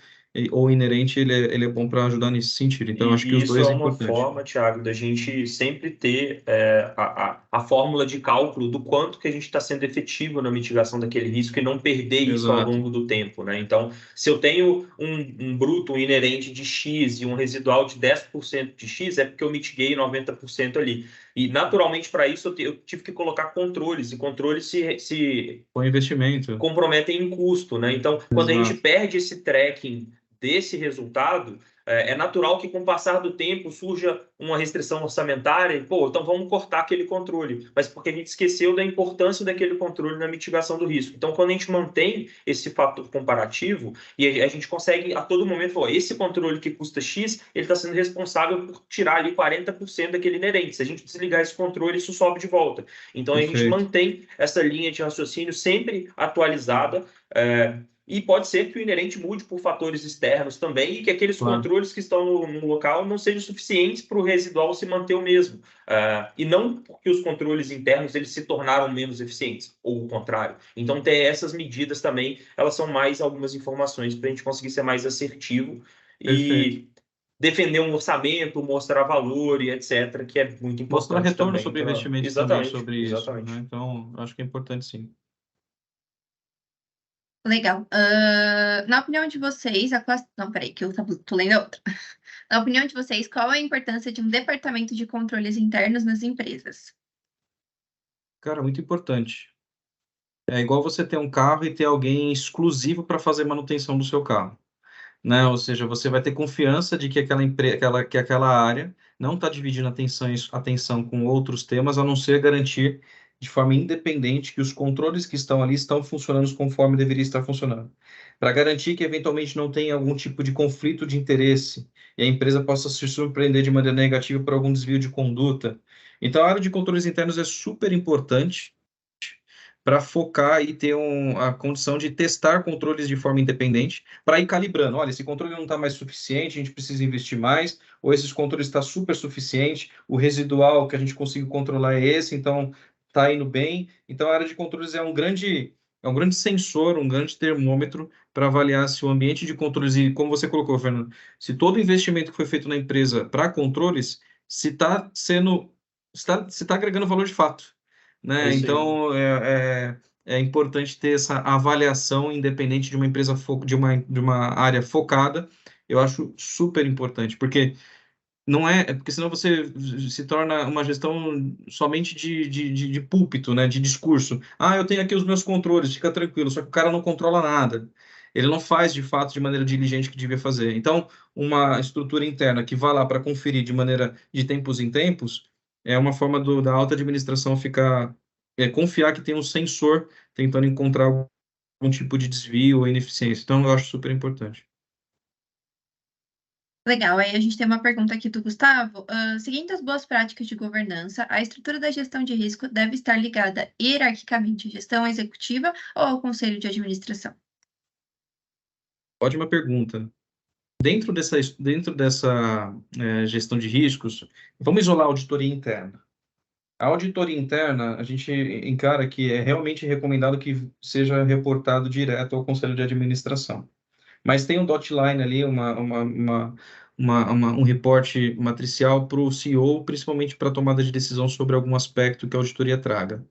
ou inerente, ele é bom para ajudar nesse sentido. Então, eu acho que os dois é é uma importante. forma, Thiago, da gente sempre ter a fórmula de cálculo do quanto que a gente está sendo efetivo na mitigação daquele risco e não perder isso ao longo do tempo, né? Então, se eu tenho um bruto, um inerente de X e um residual de 10% de X, é porque eu mitiguei 90% ali. E, naturalmente, para isso, eu tive que colocar controles, e controles com investimento comprometem em custo, né? Então, quando a gente perde esse tracking desse resultado, é natural que com o passar do tempo surja uma restrição orçamentária e, pô, então vamos cortar aquele controle, mas porque a gente esqueceu da importância daquele controle na mitigação do risco. Então, quando a gente mantém esse fator comparativo e a gente consegue a todo momento falar, esse controle que custa X, ele está sendo responsável por tirar ali 40% daquele inerente. Se a gente desligar esse controle, isso sobe de volta. Então, a gente Perfeito. mantém essa linha de raciocínio sempre atualizada, e pode ser que o inerente mude por fatores externos também e que aqueles Claro. controles que estão no local não sejam suficientes para o residual se manter o mesmo. E não porque os controles internos eles se tornaram menos eficientes, ou o contrário. Então, ter essas medidas também, elas são mais algumas informações para a gente conseguir ser mais assertivo Perfeito. e defender um orçamento, mostrar valor e etc., que é muito Mostrar importante retorno também. sobre investimentos também Exatamente, sobre isso, exatamente. né? Então, acho que é importante sim. Legal. Na opinião de vocês, Não, peraí, que eu tô lendo a outra. Na opinião de vocês, qual a importância de um departamento de controles internos nas empresas? Cara, muito importante. É igual você ter um carro e ter alguém exclusivo para fazer manutenção do seu carro, né? Ou seja, você vai ter confiança de que aquela área não está dividindo atenção com outros temas, a não ser garantir de forma independente que os controles que estão ali estão funcionando conforme deveria estar funcionando. Para garantir que eventualmente não tenha algum tipo de conflito de interesse e a empresa possa se surpreender de maneira negativa por algum desvio de conduta. Então, a área de controles internos é super importante para focar e ter a condição de testar controles de forma independente, para ir calibrando. Olha, esse controle não está mais suficiente, a gente precisa investir mais, ou esses controles está super suficiente, o residual que a gente conseguiu controlar é esse, então está indo bem. Então, a área de controles é um grande sensor, um grande termômetro para avaliar se o ambiente de controles, e como você colocou, Fernando, se todo o investimento que foi feito na empresa para controles, se está agregando valor de fato, É né? isso aí. Então, é importante ter essa avaliação independente de uma empresa, de uma área focada. Eu acho super importante, porque não porque senão você se torna uma gestão somente de púlpito, né? De discurso. Ah, eu tenho aqui os meus controles, fica tranquilo, só que o cara não controla nada. Ele não faz, de fato, de maneira diligente que devia fazer. Então, uma estrutura interna que vá lá para conferir de maneira de tempos em tempos, é uma forma da alta administração confiar que tem um sensor tentando encontrar algum tipo de desvio ou ineficiência. Então, eu acho super importante. Legal, aí a gente tem uma pergunta aqui do Gustavo. Seguindo as boas práticas de governança, a estrutura da gestão de risco deve estar ligada hierarquicamente à gestão executiva ou ao conselho de administração? Ótima pergunta. Dentro dessa gestão de riscos, vamos isolar a auditoria interna. A auditoria interna, a gente encara que é realmente recomendado que seja reportado direto ao conselho de administração. Mas tem um dotted line ali, um reporte matricial para o CEO, principalmente para a tomada de decisão sobre algum aspecto que a auditoria traga.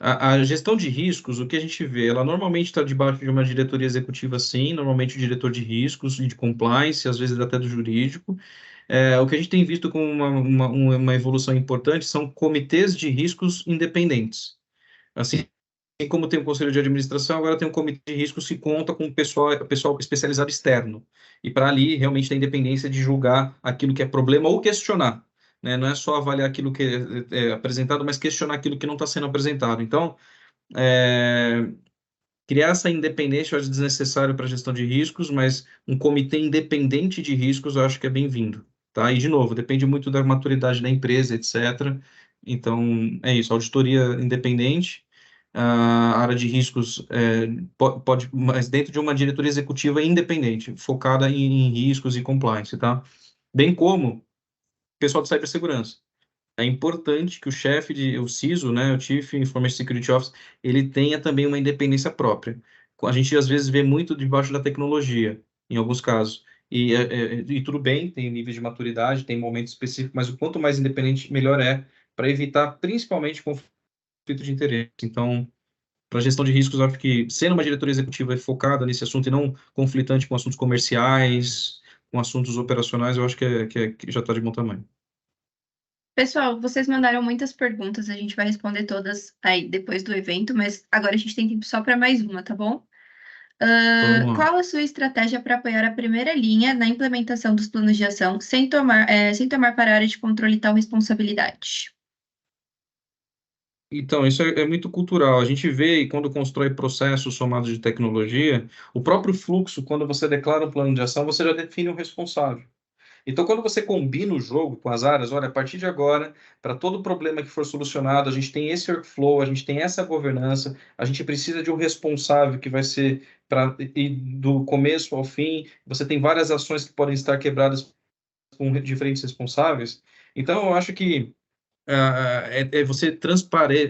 A gestão de riscos, o que a gente vê, ela normalmente está debaixo de uma diretoria executiva, sim, normalmente o diretor de riscos e de compliance, às vezes até do jurídico. O que a gente tem visto como uma evolução importante são comitês de riscos independentes. Assim como tem o conselho de administração, agora tem um comitê de riscos que conta com pessoal especializado externo. E para ali realmente ter independência de julgar aquilo que é problema ou questionar, né? Não é só avaliar aquilo que é apresentado, mas questionar aquilo que não está sendo apresentado. Então, criar essa independência eu acho desnecessário para a gestão de riscos, mas um comitê independente de riscos eu acho que é bem-vindo, tá? E, de novo, depende muito da maturidade da empresa, etc. Então, é isso, auditoria independente, a área de riscos pode, mas dentro de uma diretoria executiva independente, focada em riscos e compliance, tá? Bem como o pessoal de cibersegurança. É importante que o CISO, né, o Chief Information Security Officer, ele tenha também uma independência própria. A gente às vezes vê muito debaixo da tecnologia, em alguns casos. E tudo bem, tem níveis de maturidade, tem momentos específicos, mas o quanto mais independente, melhor é, para evitar principalmente conflito de interesse. Então, para a gestão de riscos, eu acho que sendo uma diretoria executiva focada nesse assunto e não conflitante com assuntos comerciais, com assuntos operacionais, eu acho que já está de bom tamanho. Pessoal, vocês mandaram muitas perguntas, a gente vai responder todas aí depois do evento, mas agora a gente tem tempo só para mais uma, tá bom? Vamos lá. Qual a sua estratégia para apoiar a primeira linha na implementação dos planos de ação sem tomar para a área de controle tal responsabilidade? Então, isso é muito cultural. A gente vê, e quando constrói processos somados de tecnologia, o próprio fluxo, quando você declara um plano de ação, você já define um responsável. Então, quando você combina o jogo com as áreas, olha, a partir de agora, para todo problema que for solucionado, a gente tem esse workflow, a gente tem essa governança, a gente precisa de um responsável que vai ser para ir do começo ao fim. Você tem várias ações que podem estar quebradas com diferentes responsáveis. Então, eu acho que é você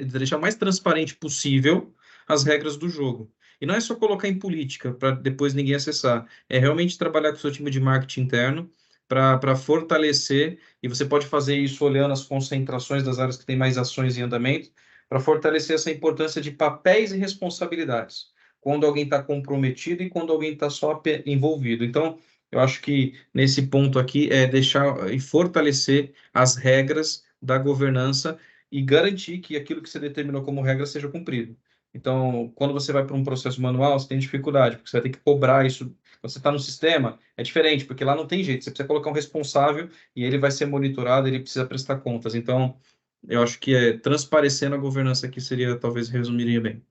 deixar o mais transparente possível as regras do jogo. E não é só colocar em política para depois ninguém acessar. É realmente trabalhar com o seu time de marketing interno para fortalecer, e você pode fazer isso olhando as concentrações das áreas que têm mais ações em andamento, para fortalecer essa importância de papéis e responsabilidades, quando alguém está comprometido e quando alguém está só envolvido. Então, eu acho que nesse ponto aqui é deixar e fortalecer as regras da governança e garantir que aquilo que você determinou como regra seja cumprido. Então, quando você vai para um processo manual, você tem dificuldade, porque você vai ter que cobrar isso. Quando você está no sistema, é diferente, porque lá não tem jeito. Você precisa colocar um responsável e ele vai ser monitorado, ele precisa prestar contas. Então, eu acho que transparecendo a governança aqui seria, talvez, resumiria bem.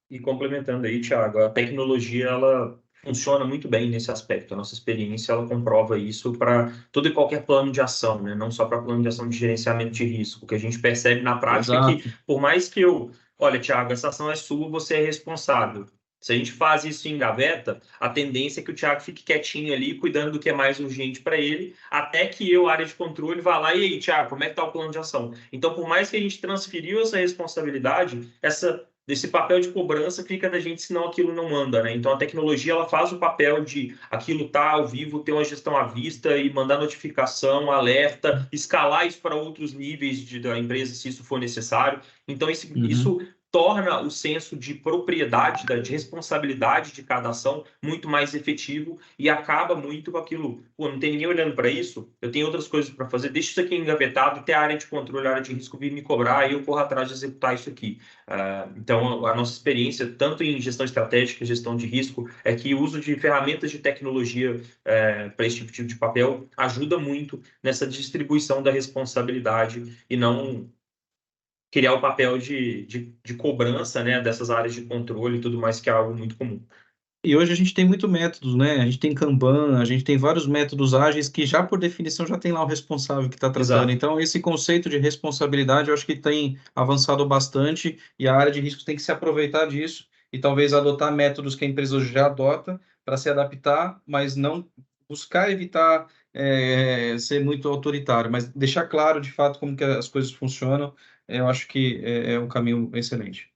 E complementando aí, Thiago, a tecnologia ela funciona muito bem nesse aspecto. A nossa experiência ela comprova isso para todo e qualquer plano de ação, né? Não só para plano de ação de gerenciamento de risco, que a gente percebe na prática Exato. que, por mais que olha, Thiago, essa ação é sua, você é responsável. Se a gente faz isso em gaveta, a tendência é que o Thiago fique quietinho ali, cuidando do que é mais urgente para ele, até que eu, área de controle, vá lá e aí, Thiago, como é que está o plano de ação? Então, por mais que a gente transferiu essa responsabilidade, desse papel de cobrança fica da gente, senão aquilo não anda, né? Então a tecnologia ela faz o papel de aquilo tá ao vivo, ter uma gestão à vista e mandar notificação, alerta, escalar isso para outros níveis da empresa se isso for necessário. Então isso torna o senso de propriedade, de responsabilidade de cada ação muito mais efetivo e acaba muito com aquilo. Pô, não tem ninguém olhando para isso, eu tenho outras coisas para fazer, deixa isso aqui engavetado, ter a área de controle, a área de risco vir me cobrar e eu corro atrás de executar isso aqui. Então, a nossa experiência, tanto em gestão estratégica, gestão de risco, é que o uso de ferramentas de tecnologia para esse tipo de papel ajuda muito nessa distribuição da responsabilidade e não criar o papel de cobrança, né, dessas áreas de controle e tudo mais, que é algo muito comum. E hoje a gente tem muito métodos, né? A gente tem Kanban, a gente tem vários métodos ágeis que já por definição já tem lá o responsável que está tratando. Exato. Então esse conceito de responsabilidade eu acho que tem avançado bastante e a área de risco tem que se aproveitar disso e talvez adotar métodos que a empresa hoje já adota para se adaptar, mas não buscar evitar ser muito autoritário, mas deixar claro de fato como que as coisas funcionam. Eu acho que é um caminho excelente.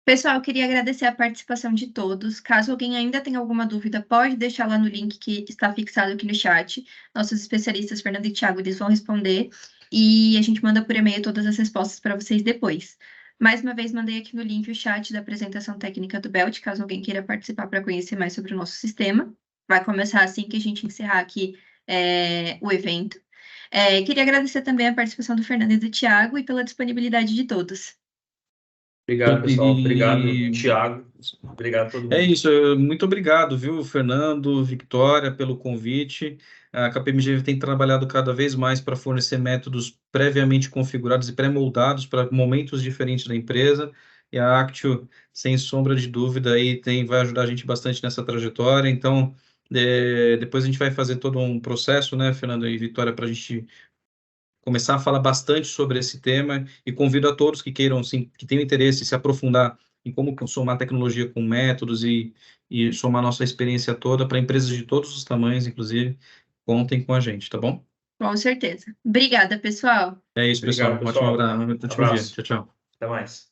Pessoal, eu queria agradecer a participação de todos. Caso alguém ainda tenha alguma dúvida, pode deixar lá no link que está fixado aqui no chat. Nossos especialistas, Fernando e Thiago, eles vão responder e a gente manda por e-mail todas as respostas para vocês depois. Mais uma vez, mandei aqui no link o chat da apresentação técnica do Belt, caso alguém queira participar para conhecer mais sobre o nosso sistema. Vai começar assim que a gente encerrar aqui o evento. Queria agradecer também a participação do Fernando e do Thiago e pela disponibilidade de todos. Obrigado, pessoal. Obrigado, Thiago. Obrigado a todo mundo. É isso. Muito obrigado, viu, Fernando, Victoria, pelo convite. A KPMG tem trabalhado cada vez mais para fornecer métodos previamente configurados e pré-moldados para momentos diferentes da empresa. E a Actio, sem sombra de dúvida, aí vai ajudar a gente bastante nessa trajetória. Então, depois a gente vai fazer todo um processo, né, Fernando e Victoria, para a gente começar a falar bastante sobre esse tema e convido a todos que queiram, sim, que tenham interesse em se aprofundar em como somar tecnologia com métodos e somar nossa experiência toda para empresas de todos os tamanhos, inclusive, contem com a gente, tá bom? Com certeza. Obrigada, pessoal. É isso, pessoal. Obrigado, pessoal. Ótimo dia. Tchau, tchau. Até mais.